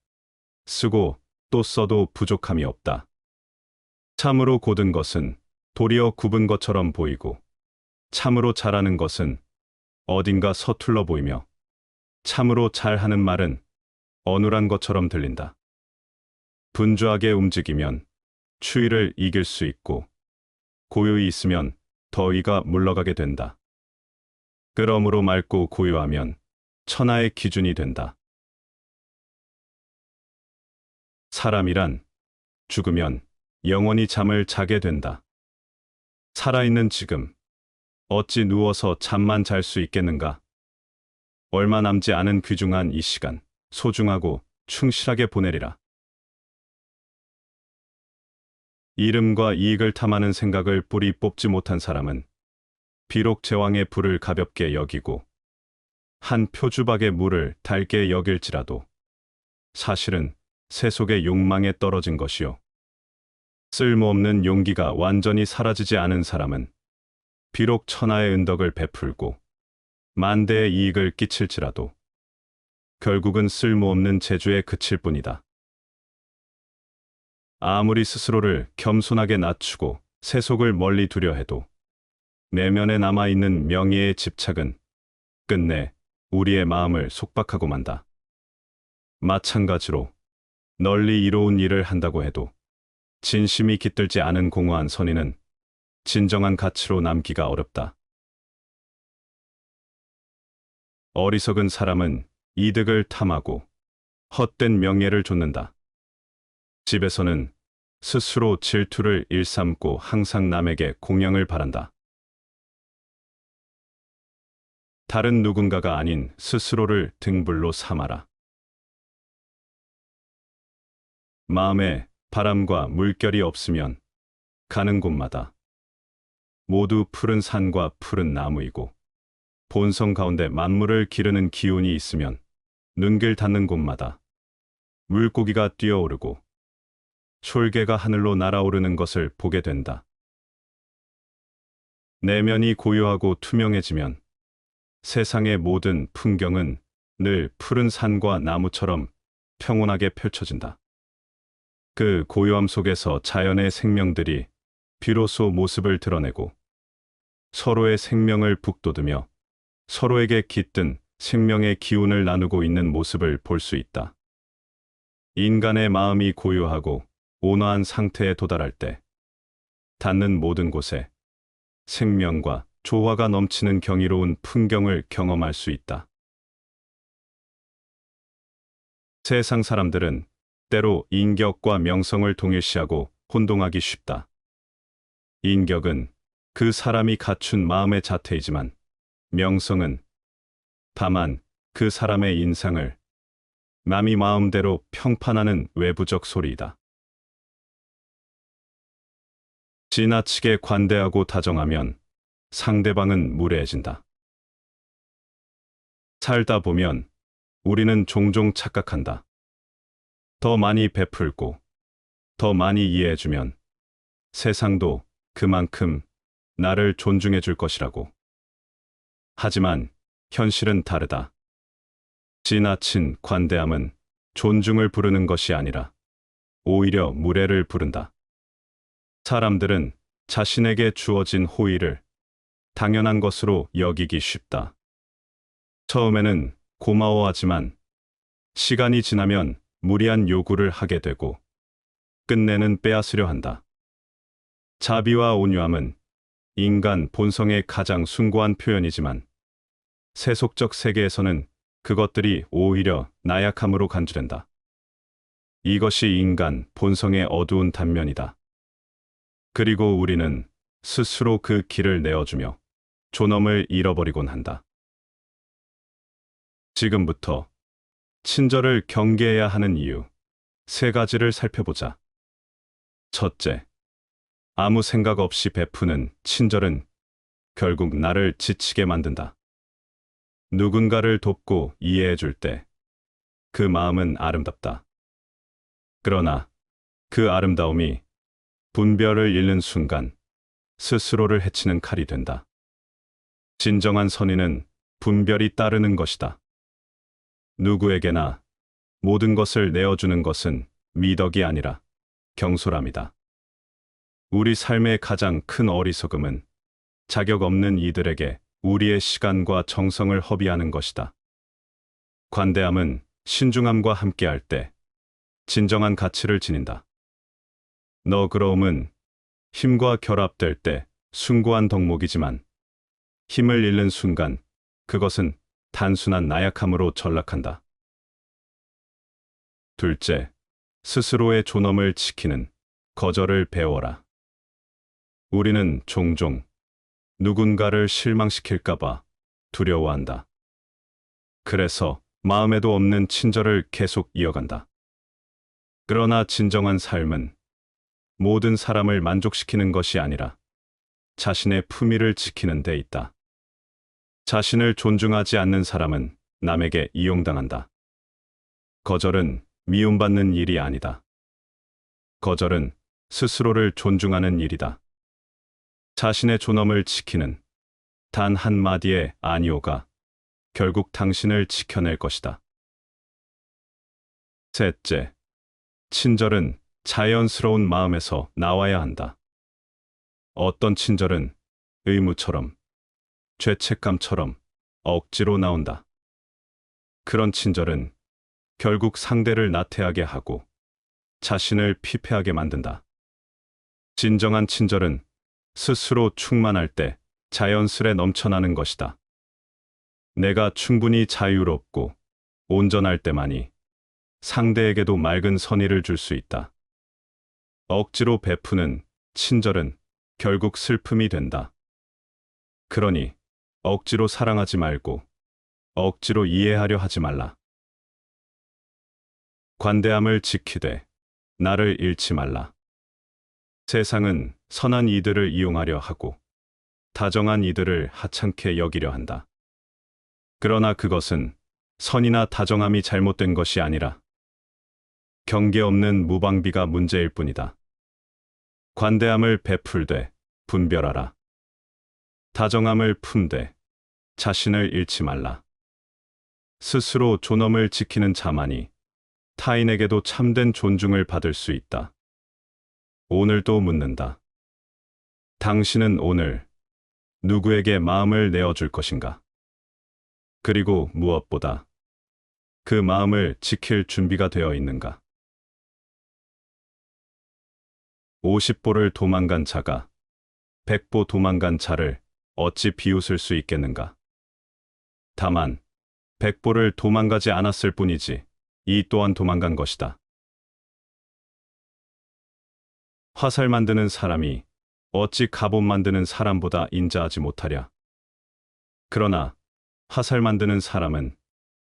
쓰고 또 써도 부족함이 없다. 참으로 고든 것은 도리어 굽은 것처럼 보이고 참으로 잘하는 것은 어딘가 서툴러 보이며 참으로 잘하는 말은 어눌한 것처럼 들린다. 분주하게 움직이면 추위를 이길 수 있고 고요히 있으면 더위가 물러가게 된다. 그러므로 맑고 고요하면 천하의 기준이 된다. 사람이란 죽으면 영원히 잠을 자게 된다. 살아있는 지금, 어찌 누워서 잠만 잘 수 있겠는가? 얼마 남지 않은 귀중한 이 시간, 소중하고 충실하게 보내리라. 이름과 이익을 탐하는 생각을 뿌리 뽑지 못한 사람은 비록 제왕의 불을 가볍게 여기고 한 표주박의 물을 달게 여길지라도 사실은 세속의 욕망에 떨어진 것이요. 쓸모없는 용기가 완전히 사라지지 않은 사람은 비록 천하의 은덕을 베풀고 만대의 이익을 끼칠지라도 결국은 쓸모없는 재주에 그칠 뿐이다. 아무리 스스로를 겸손하게 낮추고 세속을 멀리 두려 해도 내면에 남아있는 명예의 집착은 끝내 우리의 마음을 속박하고 만다. 마찬가지로 널리 이로운 일을 한다고 해도 진심이 깃들지 않은 공허한 선의는 진정한 가치로 남기가 어렵다. 어리석은 사람은 이득을 탐하고 헛된 명예를 좇는다. 집에서는 스스로 질투를 일삼고 항상 남에게 공양을 바란다. 다른 누군가가 아닌 스스로를 등불로 삼아라. 마음에 바람과 물결이 없으면 가는 곳마다 모두 푸른 산과 푸른 나무이고 본성 가운데 만물을 기르는 기운이 있으면 눈길 닿는 곳마다 물고기가 뛰어오르고 솔개가 하늘로 날아오르는 것을 보게 된다. 내면이 고요하고 투명해지면 세상의 모든 풍경은 늘 푸른 산과 나무처럼 평온하게 펼쳐진다. 그 고요함 속에서 자연의 생명들이 비로소 모습을 드러내고 서로의 생명을 북돋으며 서로에게 깃든 생명의 기운을 나누고 있는 모습을 볼 수 있다. 인간의 마음이 고요하고 온화한 상태에 도달할 때 닿는 모든 곳에 생명과 조화가 넘치는 경이로운 풍경을 경험할 수 있다. 세상 사람들은 때로 인격과 명성을 동일시하고 혼동하기 쉽다. 인격은 그 사람이 갖춘 마음의 자태이지만 명성은 다만 그 사람의 인상을 남이 마음대로 평판하는 외부적 소리이다. 지나치게 관대하고 다정하면 상대방은 무례해진다. 살다 보면 우리는 종종 착각한다. 더 많이 베풀고 더 많이 이해해주면 세상도 그만큼 나를 존중해 줄 것이라고. 하지만 현실은 다르다. 지나친 관대함은 존중을 부르는 것이 아니라 오히려 무례를 부른다. 사람들은 자신에게 주어진 호의를 당연한 것으로 여기기 쉽다. 처음에는 고마워하지만 시간이 지나면 무리한 요구를 하게 되고 끝내는 빼앗으려 한다. 자비와 온유함은 인간 본성의 가장 숭고한 표현이지만 세속적 세계에서는 그것들이 오히려 나약함으로 간주된다. 이것이 인간 본성의 어두운 단면이다. 그리고 우리는 스스로 그 길을 내어주며 존엄을 잃어버리곤 한다. 지금부터 친절을 경계해야 하는 이유 3가지를 살펴보자. 첫째, 아무 생각 없이 베푸는 친절은 결국 나를 지치게 만든다. 누군가를 돕고 이해해 줄 때 그 마음은 아름답다. 그러나 그 아름다움이 분별을 잃는 순간 스스로를 해치는 칼이 된다. 진정한 선의는 분별이 따르는 것이다. 누구에게나 모든 것을 내어주는 것은 미덕이 아니라 경솔함이다. 우리 삶의 가장 큰 어리석음은 자격 없는 이들에게 우리의 시간과 정성을 허비하는 것이다. 관대함은 신중함과 함께할 때 진정한 가치를 지닌다. 너그러움은 힘과 결합될 때 숭고한 덕목이지만 힘을 잃는 순간 그것은 단순한 나약함으로 전락한다. 둘째, 스스로의 존엄을 지키는 거절을 배워라. 우리는 종종 누군가를 실망시킬까봐 두려워한다. 그래서 마음에도 없는 친절을 계속 이어간다. 그러나 진정한 삶은 모든 사람을 만족시키는 것이 아니라 자신의 품위를 지키는 데 있다. 자신을 존중하지 않는 사람은 남에게 이용당한다. 거절은 미움받는 일이 아니다. 거절은 스스로를 존중하는 일이다. 자신의 존엄을 지키는 단 한마디의 아니오가 결국 당신을 지켜낼 것이다. 셋째, 친절은 자연스러운 마음에서 나와야 한다. 어떤 친절은 의무처럼, 죄책감처럼 억지로 나온다. 그런 친절은 결국 상대를 나태하게 하고 자신을 피폐하게 만든다. 진정한 친절은 스스로 충만할 때 자연스레 넘쳐나는 것이다. 내가 충분히 자유롭고 온전할 때만이 상대에게도 맑은 선의를 줄 수 있다. 억지로 베푸는 친절은 결국 슬픔이 된다. 그러니 억지로 사랑하지 말고 억지로 이해하려 하지 말라. 관대함을 지키되 나를 잃지 말라. 세상은 선한 이들을 이용하려 하고 다정한 이들을 하찮게 여기려 한다. 그러나 그것은 선이나 다정함이 잘못된 것이 아니라 경계 없는 무방비가 문제일 뿐이다. 관대함을 베풀되 분별하라. 다정함을 품되 자신을 잃지 말라. 스스로 존엄을 지키는 자만이 타인에게도 참된 존중을 받을 수 있다. 오늘도 묻는다. 당신은 오늘 누구에게 마음을 내어줄 것인가? 그리고 무엇보다 그 마음을 지킬 준비가 되어 있는가? 50보를 도망간 자가 100보 도망간 자를 어찌 비웃을 수 있겠는가? 다만 100보를 도망가지 않았을 뿐이지 이 또한 도망간 것이다. 화살 만드는 사람이 어찌 갑옷 만드는 사람보다 인자하지 못하랴. 그러나 화살 만드는 사람은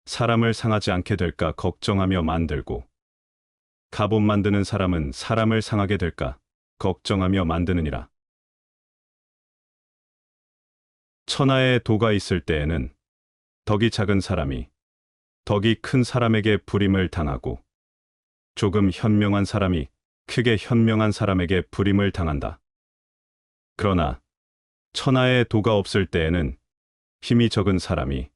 사람을 상하지 않게 될까 걱정하며 만들고, 갑옷 만드는 사람은 사람을 상하게 될까 걱정하며 만드느니라. 천하에 도가 있을 때에는 덕이 작은 사람이 덕이 큰 사람에게 불임을 당하고, 조금 현명한 사람이 크게 현명한 사람에게 불임을 당한다. 그러나 천하에 도가 없을 때에는 힘이 적은 사람이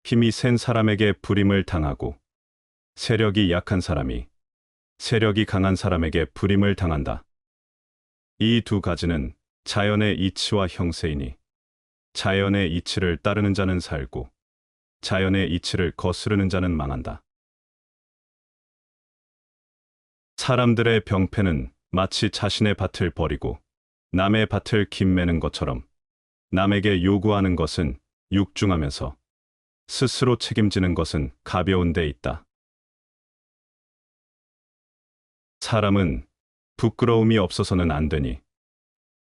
힘이 센 사람에게 불임을 당하고, 세력이 약한 사람이 세력이 강한 사람에게 불임을 당한다. 이 두 가지는 자연의 이치와 형세이니, 자연의 이치를 따르는 자는 살고 자연의 이치를 거스르는 자는 망한다. 사람들의 병폐는 마치 자신의 밭을 버리고 남의 밭을 김매는 것처럼, 남에게 요구하는 것은 육중하면서 스스로 책임지는 것은 가벼운 데 있다. 사람은 부끄러움이 없어서는 안 되니,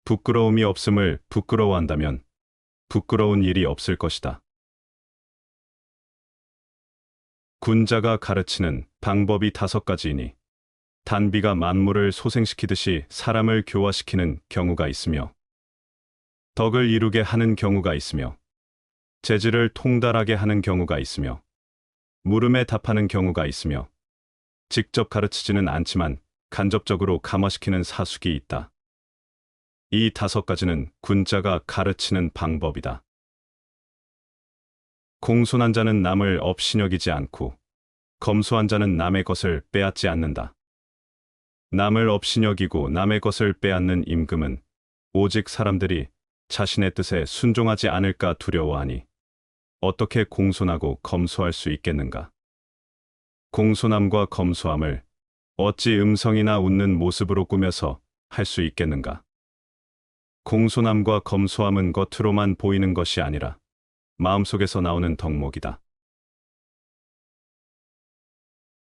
부끄러움이 없음을 부끄러워한다면 부끄러운 일이 없을 것이다. 군자가 가르치는 방법이 5가지이니, 단비가 만물을 소생시키듯이 사람을 교화시키는 경우가 있으며, 덕을 이루게 하는 경우가 있으며, 재질을 통달하게 하는 경우가 있으며, 물음에 답하는 경우가 있으며, 직접 가르치지는 않지만 간접적으로 감화시키는 사숙이 있다. 이 5가지는 군자가 가르치는 방법이다. 공손한 자는 남을 업신여기지 않고, 검소한 자는 남의 것을 빼앗지 않는다. 남을 업신여기고 남의 것을 빼앗는 임금은 오직 사람들이 자신의 뜻에 순종하지 않을까 두려워하니, 어떻게 공손하고 검소할 수 있겠는가? 공손함과 검소함을 어찌 음성이나 웃는 모습으로 꾸며서 할 수 있겠는가? 공손함과 검소함은 겉으로만 보이는 것이 아니라 마음속에서 나오는 덕목이다.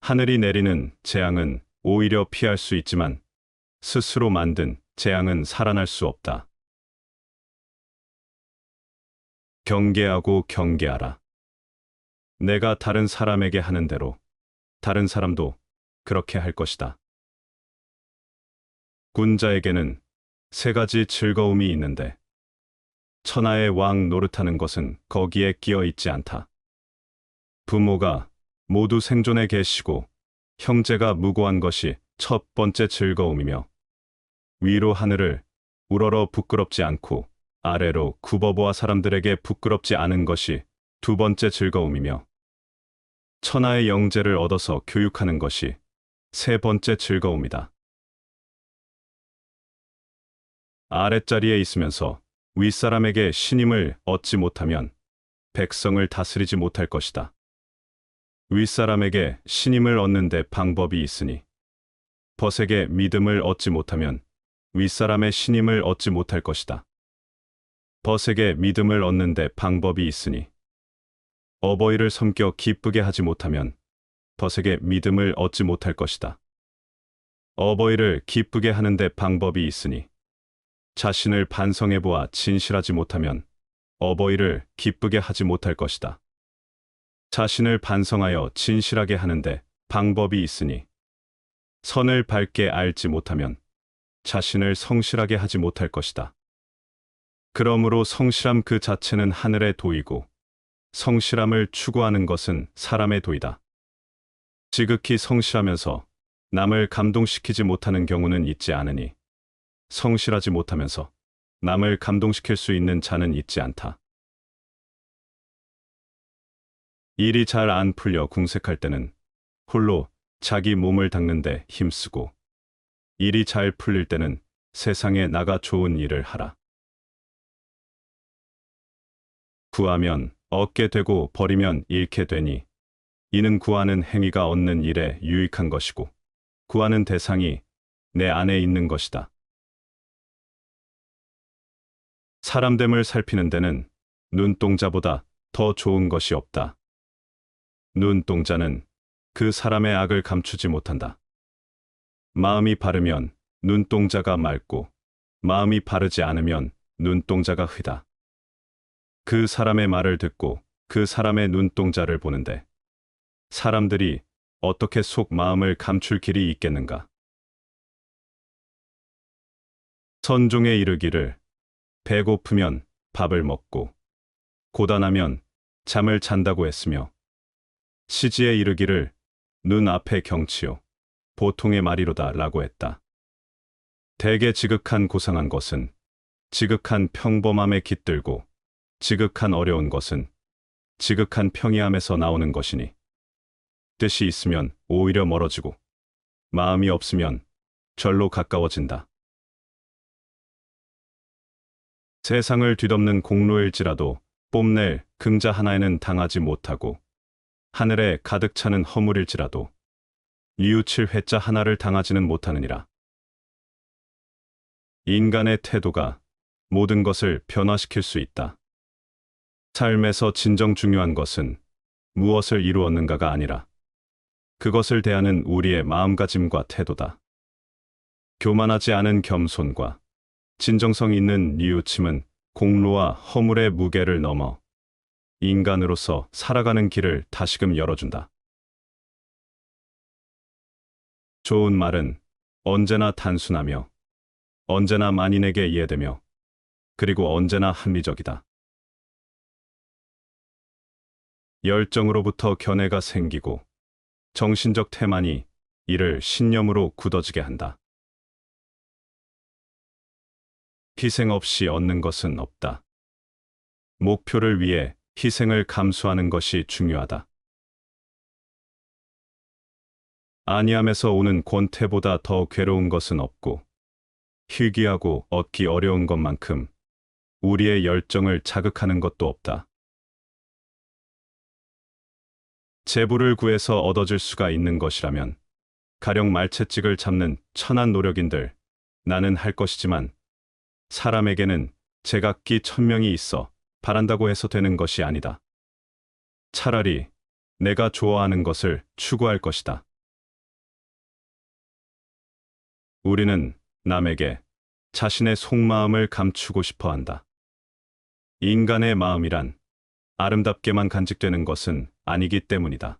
하늘이 내리는 재앙은 오히려 피할 수 있지만 스스로 만든 재앙은 살아날 수 없다. 경계하고 경계하라. 내가 다른 사람에게 하는 대로 다른 사람도 그렇게 할 것이다. 군자에게는 3가지 즐거움이 있는데, 천하의 왕 노릇하는 것은 거기에 끼어 있지 않다. 부모가 모두 생존에 계시고 형제가 무고한 것이 첫 번째 즐거움이며, 위로 하늘을 우러러 부끄럽지 않고 아래로 굽어보아 사람들에게 부끄럽지 않은 것이 2번째 즐거움이며, 천하의 영재를 얻어서 교육하는 것이 3번째 즐거움이다. 아랫자리에 있으면서 윗사람에게 신임을 얻지 못하면 백성을 다스리지 못할 것이다. 윗사람에게 신임을 얻는 데 방법이 있으니, 벗에게 믿음을 얻지 못하면 윗사람의 신임을 얻지 못할 것이다. 벗에게 믿음을 얻는 데 방법이 있으니, 어버이를 섬겨 기쁘게 하지 못하면 벗에게 믿음을 얻지 못할 것이다. 어버이를 기쁘게 하는 데 방법이 있으니, 자신을 반성해 보아 진실하지 못하면 어버이를 기쁘게 하지 못할 것이다. 자신을 반성하여 진실하게 하는데 방법이 있으니, 선을 밝게 알지 못하면 자신을 성실하게 하지 못할 것이다. 그러므로 성실함 그 자체는 하늘의 도이고, 성실함을 추구하는 것은 사람의 도이다. 지극히 성실하면서 남을 감동시키지 못하는 경우는 있지 않으니, 성실하지 못하면서 남을 감동시킬 수 있는 자는 있지 않다. 일이 잘 안 풀려 궁색할 때는 홀로 자기 몸을 닦는데 힘쓰고, 일이 잘 풀릴 때는 세상에 나가 좋은 일을 하라. 구하면 얻게 되고 버리면 잃게 되니, 이는 구하는 행위가 얻는 일에 유익한 것이고, 구하는 대상이 내 안에 있는 것이다. 사람됨을 살피는 데는 눈동자보다 더 좋은 것이 없다. 눈동자는 그 사람의 악을 감추지 못한다. 마음이 바르면 눈동자가 맑고, 마음이 바르지 않으면 눈동자가 흐다. 그 사람의 말을 듣고 그 사람의 눈동자를 보는데 사람들이 어떻게 속 마음을 감출 길이 있겠는가? 선종에 이르기를 배고프면 밥을 먹고 고단하면 잠을 잔다고 했으며 시지에 이르기를 눈 앞에 경치요 보통의 말이로다 라고 했다. 대개 지극한 고상한 것은 지극한 평범함에 깃들고 지극한 어려운 것은 지극한 평이함에서 나오는 것이니 뜻이 있으면 오히려 멀어지고 마음이 없으면 절로 가까워진다. 세상을 뒤덮는 공로일지라도 뽐낼 긍자 하나에는 당하지 못하고 하늘에 가득 차는 허물일지라도 뉘우칠 회자 하나를 당하지는 못하느니라. 인간의 태도가 모든 것을 변화시킬 수 있다. 삶에서 진정 중요한 것은 무엇을 이루었는가가 아니라 그것을 대하는 우리의 마음가짐과 태도다. 교만하지 않은 겸손과 진정성 있는 뉘우침은 공로와 허물의 무게를 넘어 인간으로서 살아가는 길을 다시금 열어준다. 좋은 말은 언제나 단순하며 언제나 만인에게 이해되며 그리고 언제나 합리적이다. 열정으로부터 견해가 생기고 정신적 태만이 이를 신념으로 굳어지게 한다. 희생 없이 얻는 것은 없다. 목표를 위해 희생을 감수하는 것이 중요하다. 안이함에서 오는 권태보다 더 괴로운 것은 없고 희귀하고 얻기 어려운 것만큼 우리의 열정을 자극하는 것도 없다. 재물을 구해서 얻어질 수가 있는 것이라면 가령 말채찍을 잡는 천한 노력인들 나는 할 것이지만 사람에게는 제각기 천명이 있어 바란다고 해서 되는 것이 아니다. 차라리 내가 좋아하는 것을 추구할 것이다. 우리는 남에게 자신의 속마음을 감추고 싶어 한다. 인간의 마음이란 아름답게만 간직되는 것은 아니기 때문이다.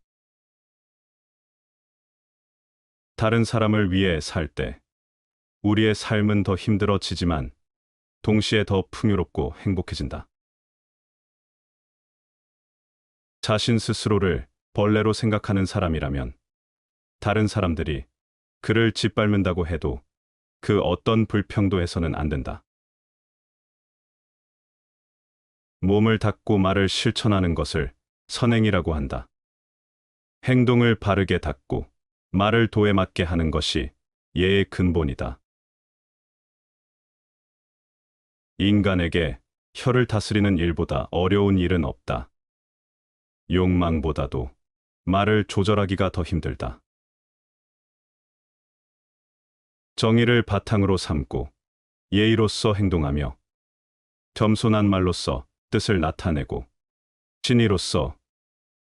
다른 사람을 위해 살 때 우리의 삶은 더 힘들어지지만 동시에 더 풍요롭고 행복해진다. 자신 스스로를 벌레로 생각하는 사람이라면 다른 사람들이 그를 짓밟는다고 해도 그 어떤 불평도 해서는 안 된다. 몸을 닫고 말을 실천하는 것을 선행이라고 한다. 행동을 바르게 닫고 말을 도에 맞게 하는 것이 예의 근본이다. 인간에게 혀를 다스리는 일보다 어려운 일은 없다. 욕망보다도 말을 조절하기가 더 힘들다. 정의를 바탕으로 삼고 예의로서 행동하며 겸손한 말로써 뜻을 나타내고 신의로서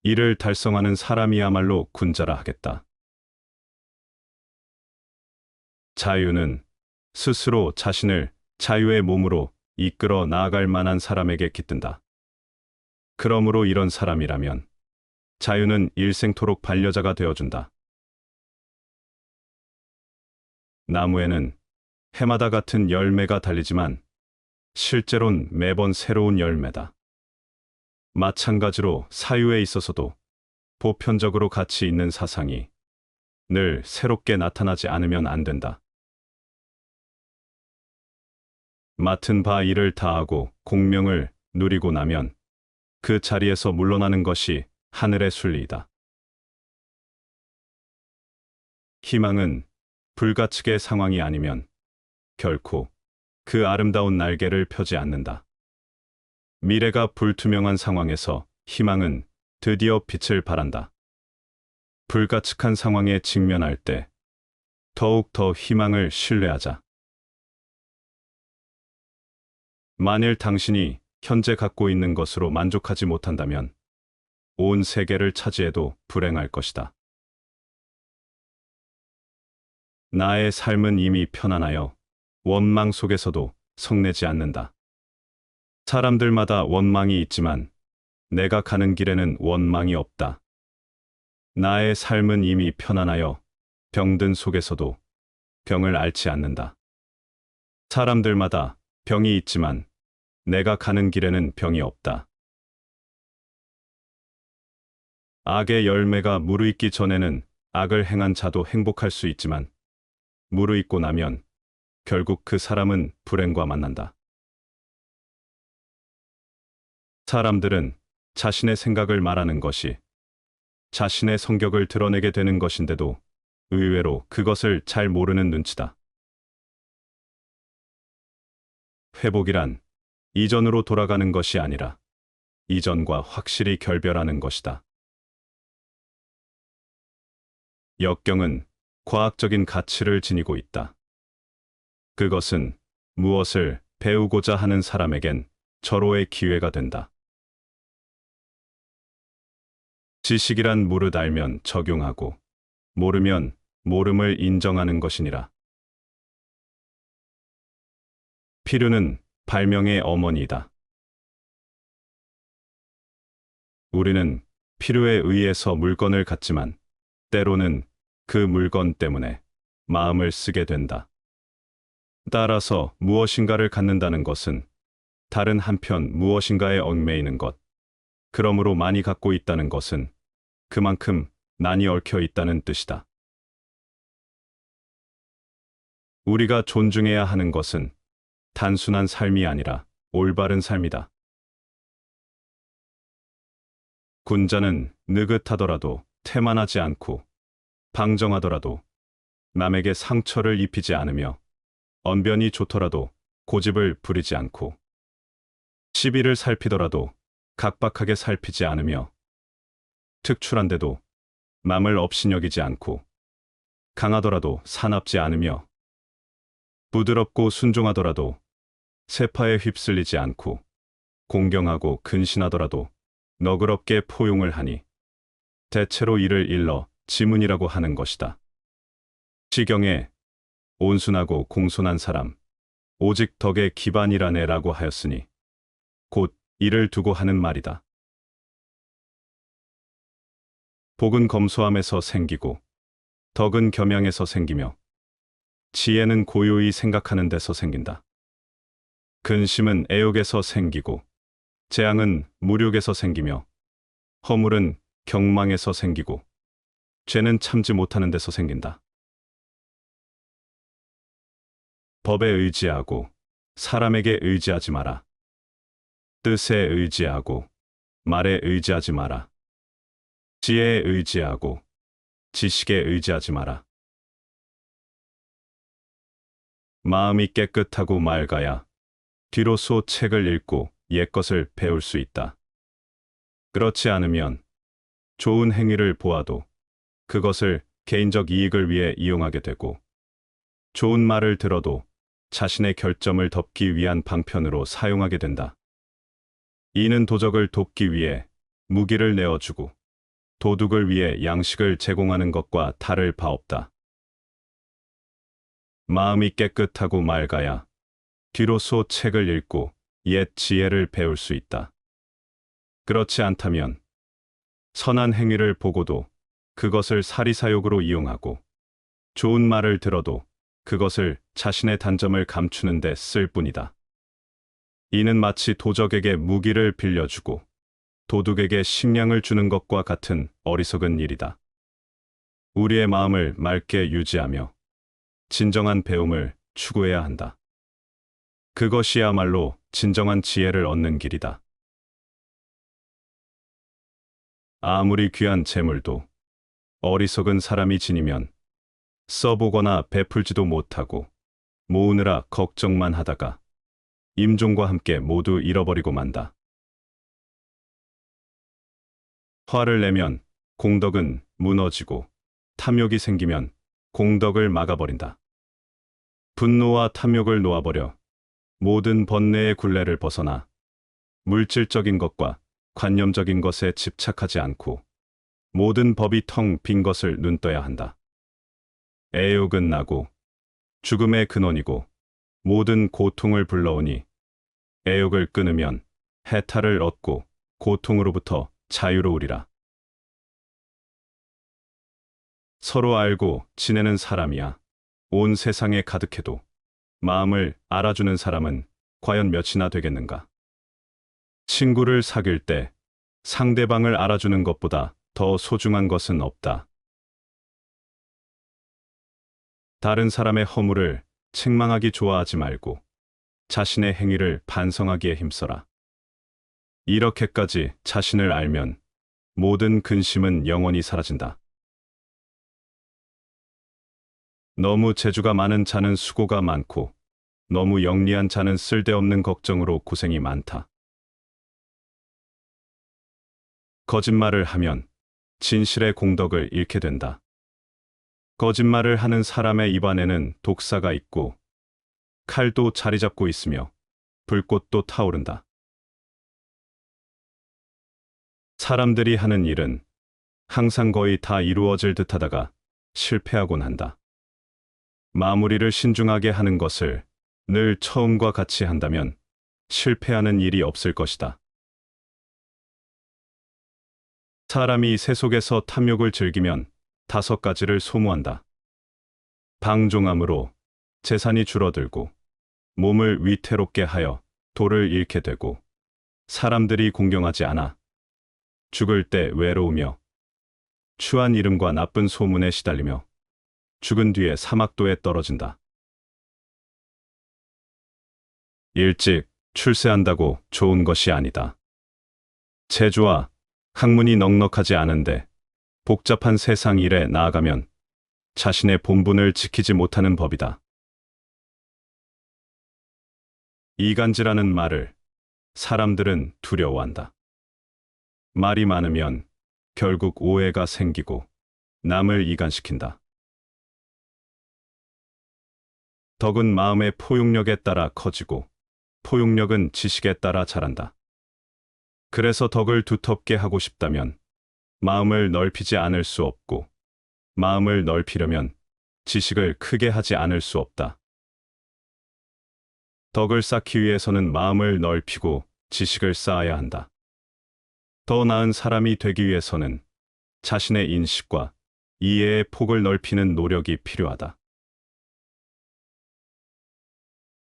이를 달성하는 사람이야말로 군자라 하겠다. 자유는 스스로 자신을 자유의 몸으로 이끌어 나아갈 만한 사람에게 깃든다. 그러므로 이런 사람이라면 자유는 일생토록 반려자가 되어준다. 나무에는 해마다 같은 열매가 달리지만 실제론 매번 새로운 열매다. 마찬가지로 사유에 있어서도 보편적으로 가치 있는 사상이 늘 새롭게 나타나지 않으면 안 된다. 맡은 바 일을 다하고 공명을 누리고 나면 그 자리에서 물러나는 것이 하늘의 순리이다. 희망은 불가측의 상황이 아니면 결코 그 아름다운 날개를 펴지 않는다. 미래가 불투명한 상황에서 희망은 드디어 빛을 발한다. 불가측한 상황에 직면할 때 더욱 더 희망을 신뢰하자. 만일 당신이 현재 갖고 있는 것으로 만족하지 못한다면 온 세계를 차지해도 불행할 것이다. 나의 삶은 이미 편안하여 원망 속에서도 성내지 않는다. 사람들마다 원망이 있지만 내가 가는 길에는 원망이 없다. 나의 삶은 이미 편안하여 병든 속에서도 병을 앓지 않는다. 사람들마다 병이 있지만 내가 가는 길에는 병이 없다. 악의 열매가 무르익기 전에는 악을 행한 자도 행복할 수 있지만 무르익고 나면 결국 그 사람은 불행과 만난다. 사람들은 자신의 생각을 말하는 것이 자신의 성격을 드러내게 되는 것인데도 의외로 그것을 잘 모르는 눈치다. 회복이란 이전으로 돌아가는 것이 아니라 이전과 확실히 결별하는 것이다. 역경은 과학적인 가치를 지니고 있다. 그것은 무엇을 배우고자 하는 사람에겐 절호의 기회가 된다. 지식이란 무릇 알면 적용하고 모르면 모름을 인정하는 것이니라. 필요는 발명의 어머니이다. 우리는 필요에 의해서 물건을 갖지만 때로는 그 물건 때문에 마음을 쓰게 된다. 따라서 무엇인가를 갖는다는 것은 다른 한편 무엇인가에 얽매이는 것, 그러므로 많이 갖고 있다는 것은 그만큼 난이 얽혀 있다는 뜻이다. 우리가 존중해야 하는 것은 단순한 삶이 아니라 올바른 삶이다. 군자는 느긋하더라도 태만하지 않고 방정하더라도 남에게 상처를 입히지 않으며 언변이 좋더라도 고집을 부리지 않고 시비를 살피더라도 각박하게 살피지 않으며 특출한데도 남을 업신여기지 않고 강하더라도 사납지 않으며 부드럽고 순종하더라도 세파에 휩쓸리지 않고 공경하고 근신하더라도 너그럽게 포용을 하니 대체로 이를 일러 지문이라고 하는 것이다. 시경에 온순하고 공손한 사람, 오직 덕의 기반이라네라고 하였으니 곧 이를 두고 하는 말이다. 복은 검소함에서 생기고 덕은 겸양에서 생기며 지혜는 고요히 생각하는 데서 생긴다. 근심은 애욕에서 생기고 재앙은 무력에서 생기며 허물은 경망에서 생기고 죄는 참지 못하는 데서 생긴다. 법에 의지하고 사람에게 의지하지 마라. 뜻에 의지하고 말에 의지하지 마라. 지혜에 의지하고 지식에 의지하지 마라. 마음이 깨끗하고 맑아야 뒤로소 책을 읽고 옛것을 배울 수 있다. 그렇지 않으면 좋은 행위를 보아도 그것을 개인적 이익을 위해 이용하게 되고 좋은 말을 들어도 자신의 결점을 덮기 위한 방편으로 사용하게 된다. 이는 도적을 돕기 위해 무기를 내어주고 도둑을 위해 양식을 제공하는 것과 다를 바 없다. 마음이 깨끗하고 맑아야 뒤로소 책을 읽고 옛 지혜를 배울 수 있다. 그렇지 않다면 선한 행위를 보고도 그것을 사리사욕으로 이용하고 좋은 말을 들어도 그것을 자신의 단점을 감추는 데 쓸 뿐이다. 이는 마치 도적에게 무기를 빌려주고 도둑에게 식량을 주는 것과 같은 어리석은 일이다. 우리의 마음을 맑게 유지하며 진정한 배움을 추구해야 한다. 그것이야말로 진정한 지혜를 얻는 길이다. 아무리 귀한 재물도 어리석은 사람이 지니면 써보거나 베풀지도 못하고 모으느라 걱정만 하다가 임종과 함께 모두 잃어버리고 만다. 화를 내면 공덕은 무너지고 탐욕이 생기면 공덕을 막아버린다. 분노와 탐욕을 놓아버려 모든 번뇌의 굴레를 벗어나 물질적인 것과 관념적인 것에 집착하지 않고 모든 법이 텅 빈 것을 눈떠야 한다. 애욕은 나고 죽음의 근원이고 모든 고통을 불러오니 애욕을 끊으면 해탈을 얻고 고통으로부터 자유로우리라. 서로 알고 지내는 사람이야 온 세상에 가득해도 마음을 알아주는 사람은 과연 몇이나 되겠는가? 친구를 사귈 때 상대방을 알아주는 것보다 더 소중한 것은 없다. 다른 사람의 허물을 책망하기 좋아하지 말고 자신의 행위를 반성하기에 힘써라. 이렇게까지 자신을 알면 모든 근심은 영원히 사라진다. 너무 재주가 많은 자는 수고가 많고 너무 영리한 자는 쓸데없는 걱정으로 고생이 많다. 거짓말을 하면 진실의 공덕을 잃게 된다. 거짓말을 하는 사람의 입안에는 독사가 있고 칼도 자리 잡고 있으며 불꽃도 타오른다. 사람들이 하는 일은 항상 거의 다 이루어질 듯하다가 실패하곤 한다. 마무리를 신중하게 하는 것을 늘 처음과 같이 한다면 실패하는 일이 없을 것이다. 사람이 새 속에서 탐욕을 즐기면 5가지를 소모한다. 방종함으로 재산이 줄어들고 몸을 위태롭게 하여 도를 잃게 되고 사람들이 공경하지 않아 죽을 때 외로우며 추한 이름과 나쁜 소문에 시달리며 죽은 뒤에 사막도에 떨어진다. 일찍 출세한다고 좋은 것이 아니다. 재주와 학문이 넉넉하지 않은데 복잡한 세상 일에 나아가면 자신의 본분을 지키지 못하는 법이다. 이간질하는 말을 사람들은 두려워한다. 말이 많으면 결국 오해가 생기고 남을 이간시킨다. 덕은 마음의 포용력에 따라 커지고 포용력은 지식에 따라 자란다. 그래서 덕을 두텁게 하고 싶다면 마음을 넓히지 않을 수 없고 마음을 넓히려면 지식을 크게 하지 않을 수 없다. 덕을 쌓기 위해서는 마음을 넓히고 지식을 쌓아야 한다. 더 나은 사람이 되기 위해서는 자신의 인식과 이해의 폭을 넓히는 노력이 필요하다.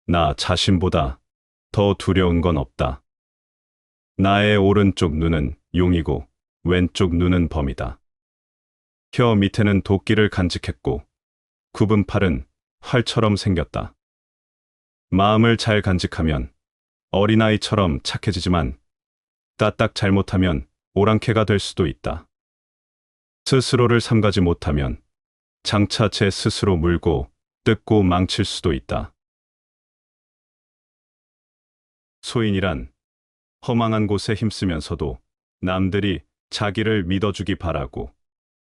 나 자신보다 더 두려운 건 없다. 나의 오른쪽 눈은 용이고 왼쪽 눈은 범이다. 혀 밑에는 도끼를 간직했고 굽은 팔은 활처럼 생겼다. 마음을 잘 간직하면 어린아이처럼 착해지지만 따딱 잘못하면 오랑캐가 될 수도 있다. 스스로를 삼가지 못하면 장차 제 스스로 물고 뜯고 망칠 수도 있다. 소인이란 허망한 곳에 힘쓰면서도 남들이 자기를 믿어주기 바라고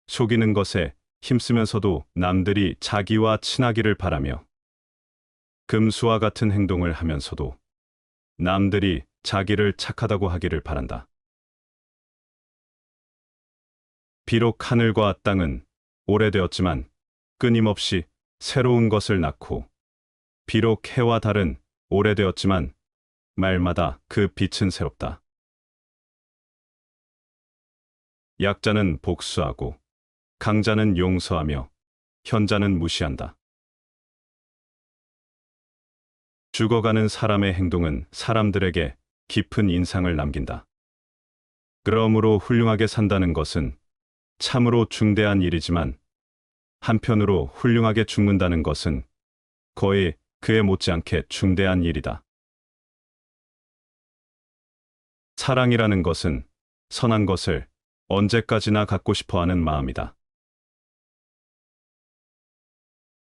속이는 것에 힘쓰면서도 남들이 자기와 친하기를 바라며 금수와 같은 행동을 하면서도 남들이 자기를 착하다고 하기를 바란다. 비록 하늘과 땅은 오래되었지만 끊임없이 새로운 것을 낳고 비록 해와 달은 오래되었지만 말마다 그 빛은 새롭다. 약자는 복수하고 강자는 용서하며 현자는 무시한다. 죽어가는 사람의 행동은 사람들에게 깊은 인상을 남긴다. 그러므로 훌륭하게 산다는 것은 참으로 중대한 일이지만 한편으로 훌륭하게 죽는다는 것은 거의 그에 못지않게 중대한 일이다. 사랑이라는 것은 선한 것을 언제까지나 갖고 싶어하는 마음이다.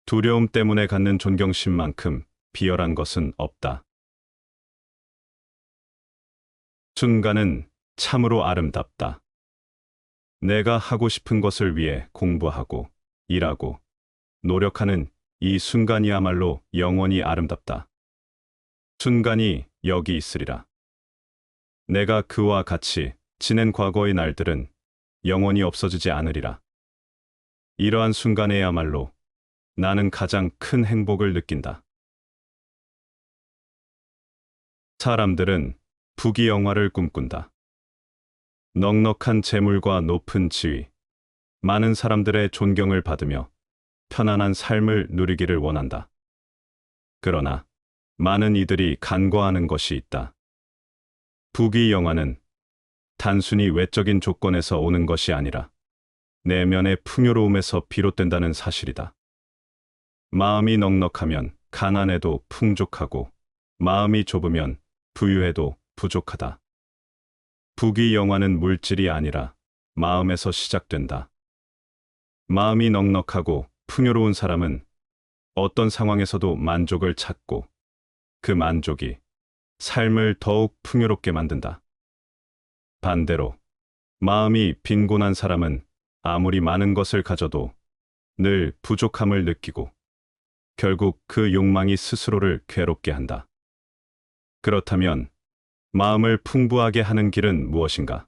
두려움 때문에 갖는 존경심만큼 비열한 것은 없다. 순간은 참으로 아름답다. 내가 하고 싶은 것을 위해 공부하고 일하고 노력하는 이 순간이야말로 영원히 아름답다. 순간이 여기 있으리라. 내가 그와 같이 지낸 과거의 날들은 영원히 없어지지 않으리라. 이러한 순간에야말로 나는 가장 큰 행복을 느낀다. 사람들은 부귀영화를 꿈꾼다. 넉넉한 재물과 높은 지위, 많은 사람들의 존경을 받으며 편안한 삶을 누리기를 원한다. 그러나 많은 이들이 간과하는 것이 있다. 부귀영화는 단순히 외적인 조건에서 오는 것이 아니라 내면의 풍요로움에서 비롯된다는 사실이다. 마음이 넉넉하면 가난해도 풍족하고, 마음이 좁으면 부유해도 부족하다. 부귀영화는 물질이 아니라 마음에서 시작된다. 마음이 넉넉하고 풍요로운 사람은 어떤 상황에서도 만족을 찾고, 그 만족이 삶을 더욱 풍요롭게 만든다. 반대로 마음이 빈곤한 사람은 아무리 많은 것을 가져도 늘 부족함을 느끼고, 결국 그 욕망이 스스로를 괴롭게 한다. 그렇다면 마음을 풍부하게 하는 길은 무엇인가?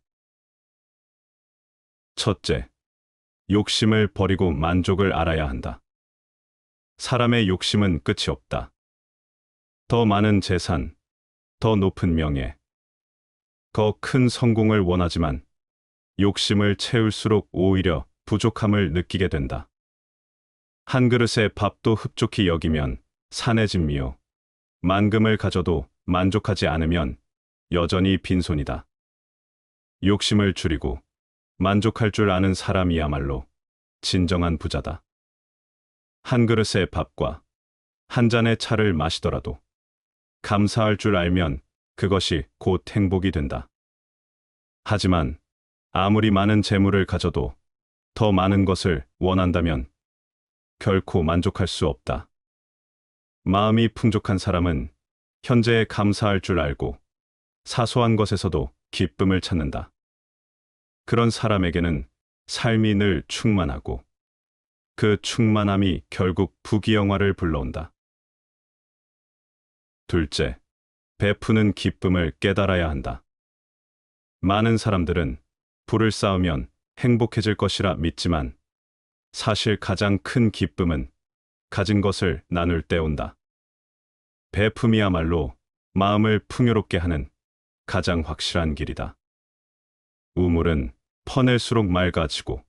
첫째, 욕심을 버리고 만족을 알아야 한다. 사람의 욕심은 끝이 없다. 더 많은 재산, 더 높은 명예, 더 큰 성공을 원하지만 욕심을 채울수록 오히려 부족함을 느끼게 된다. 한 그릇의 밥도 흡족히 여기면 산의 진미요, 만금을 가져도 만족하지 않으면 여전히 빈손이다. 욕심을 줄이고 만족할 줄 아는 사람이야말로 진정한 부자다. 한 그릇의 밥과 한 잔의 차를 마시더라도 감사할 줄 알면 그것이 곧 행복이 된다. 하지만 아무리 많은 재물을 가져도 더 많은 것을 원한다면 결코 만족할 수 없다. 마음이 풍족한 사람은 현재에 감사할 줄 알고 사소한 것에서도 기쁨을 찾는다. 그런 사람에게는 삶이 늘 충만하고, 그 충만함이 결국 부귀영화를 불러온다. 둘째, 베푸는 기쁨을 깨달아야 한다. 많은 사람들은 부를 쌓으면 행복해질 것이라 믿지만, 사실 가장 큰 기쁨은 가진 것을 나눌 때 온다. 베품이야말로 마음을 풍요롭게 하는 가장 확실한 길이다. 우물은 퍼낼수록 맑아지고,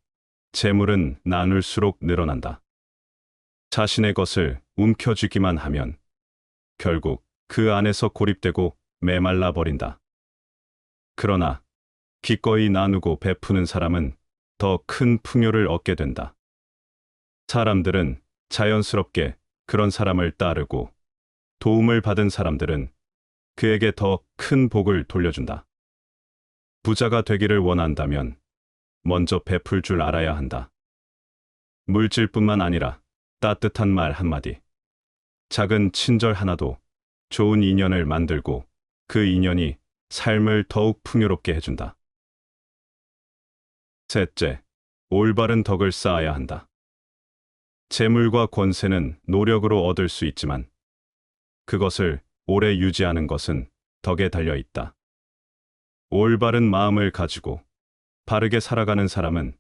재물은 나눌수록 늘어난다. 자신의 것을 움켜쥐기만 하면 결국 그 안에서 고립되고 메말라 버린다. 그러나 기꺼이 나누고 베푸는 사람은 더 큰 풍요를 얻게 된다. 사람들은 자연스럽게 그런 사람을 따르고, 도움을 받은 사람들은 그에게 더 큰 복을 돌려준다. 부자가 되기를 원한다면 먼저 베풀 줄 알아야 한다. 물질뿐만 아니라 따뜻한 말 한마디, 작은 친절 하나도 좋은 인연을 만들고, 그 인연이 삶을 더욱 풍요롭게 해준다. 셋째, 올바른 덕을 쌓아야 한다. 재물과 권세는 노력으로 얻을 수 있지만 그것을 오래 유지하는 것은 덕에 달려 있다. 올바른 마음을 가지고 바르게 살아가는 사람은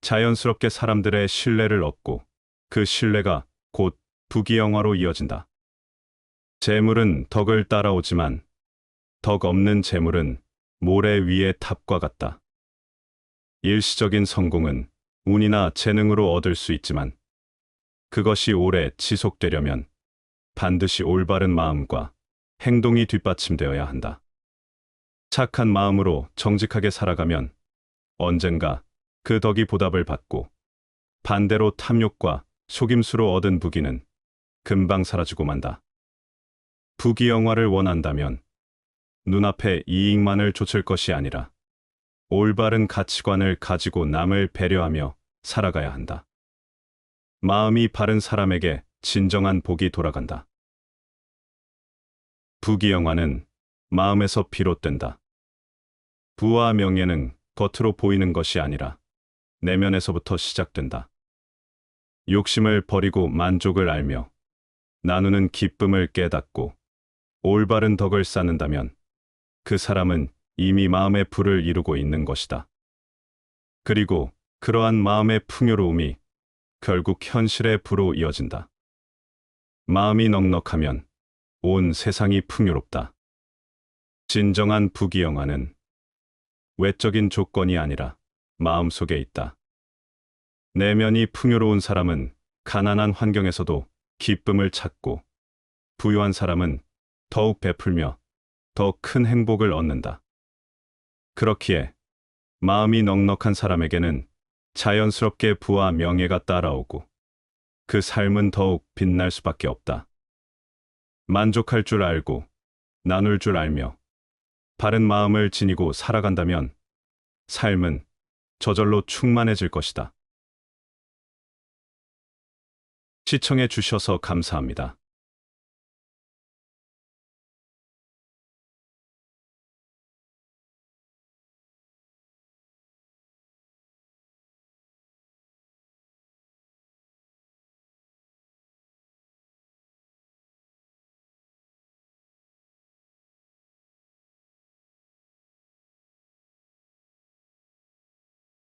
자연스럽게 사람들의 신뢰를 얻고, 그 신뢰가 곧 부귀영화로 이어진다. 재물은 덕을 따라오지만 덕 없는 재물은 모래 위의 탑과 같다. 일시적인 성공은 운이나 재능으로 얻을 수 있지만 그것이 오래 지속되려면 반드시 올바른 마음과 행동이 뒷받침되어야 한다. 착한 마음으로 정직하게 살아가면 언젠가 그 덕이 보답을 받고, 반대로 탐욕과 속임수로 얻은 부귀는 금방 사라지고 만다. 부귀영화를 원한다면 눈앞의 이익만을 좇을 것이 아니라 올바른 가치관을 가지고 남을 배려하며 살아가야 한다. 마음이 바른 사람에게 진정한 복이 돌아간다. 부귀영화는 마음에서 비롯된다. 부와 명예는 겉으로 보이는 것이 아니라 내면에서부터 시작된다. 욕심을 버리고 만족을 알며 나누는 기쁨을 깨닫고 올바른 덕을 쌓는다면 그 사람은 이미 마음의 부를 이루고 있는 것이다. 그리고 그러한 마음의 풍요로움이 결국 현실의 부로 이어진다. 마음이 넉넉하면 온 세상이 풍요롭다. 진정한 부귀영화는 외적인 조건이 아니라 마음속에 있다. 내면이 풍요로운 사람은 가난한 환경에서도 기쁨을 찾고, 부유한 사람은 더욱 베풀며 더 큰 행복을 얻는다. 그렇기에 마음이 넉넉한 사람에게는 자연스럽게 부와 명예가 따라오고, 그 삶은 더욱 빛날 수밖에 없다. 만족할 줄 알고, 나눌 줄 알며, 바른 마음을 지니고 살아간다면 삶은 저절로 충만해질 것이다. 시청해 주셔서 감사합니다.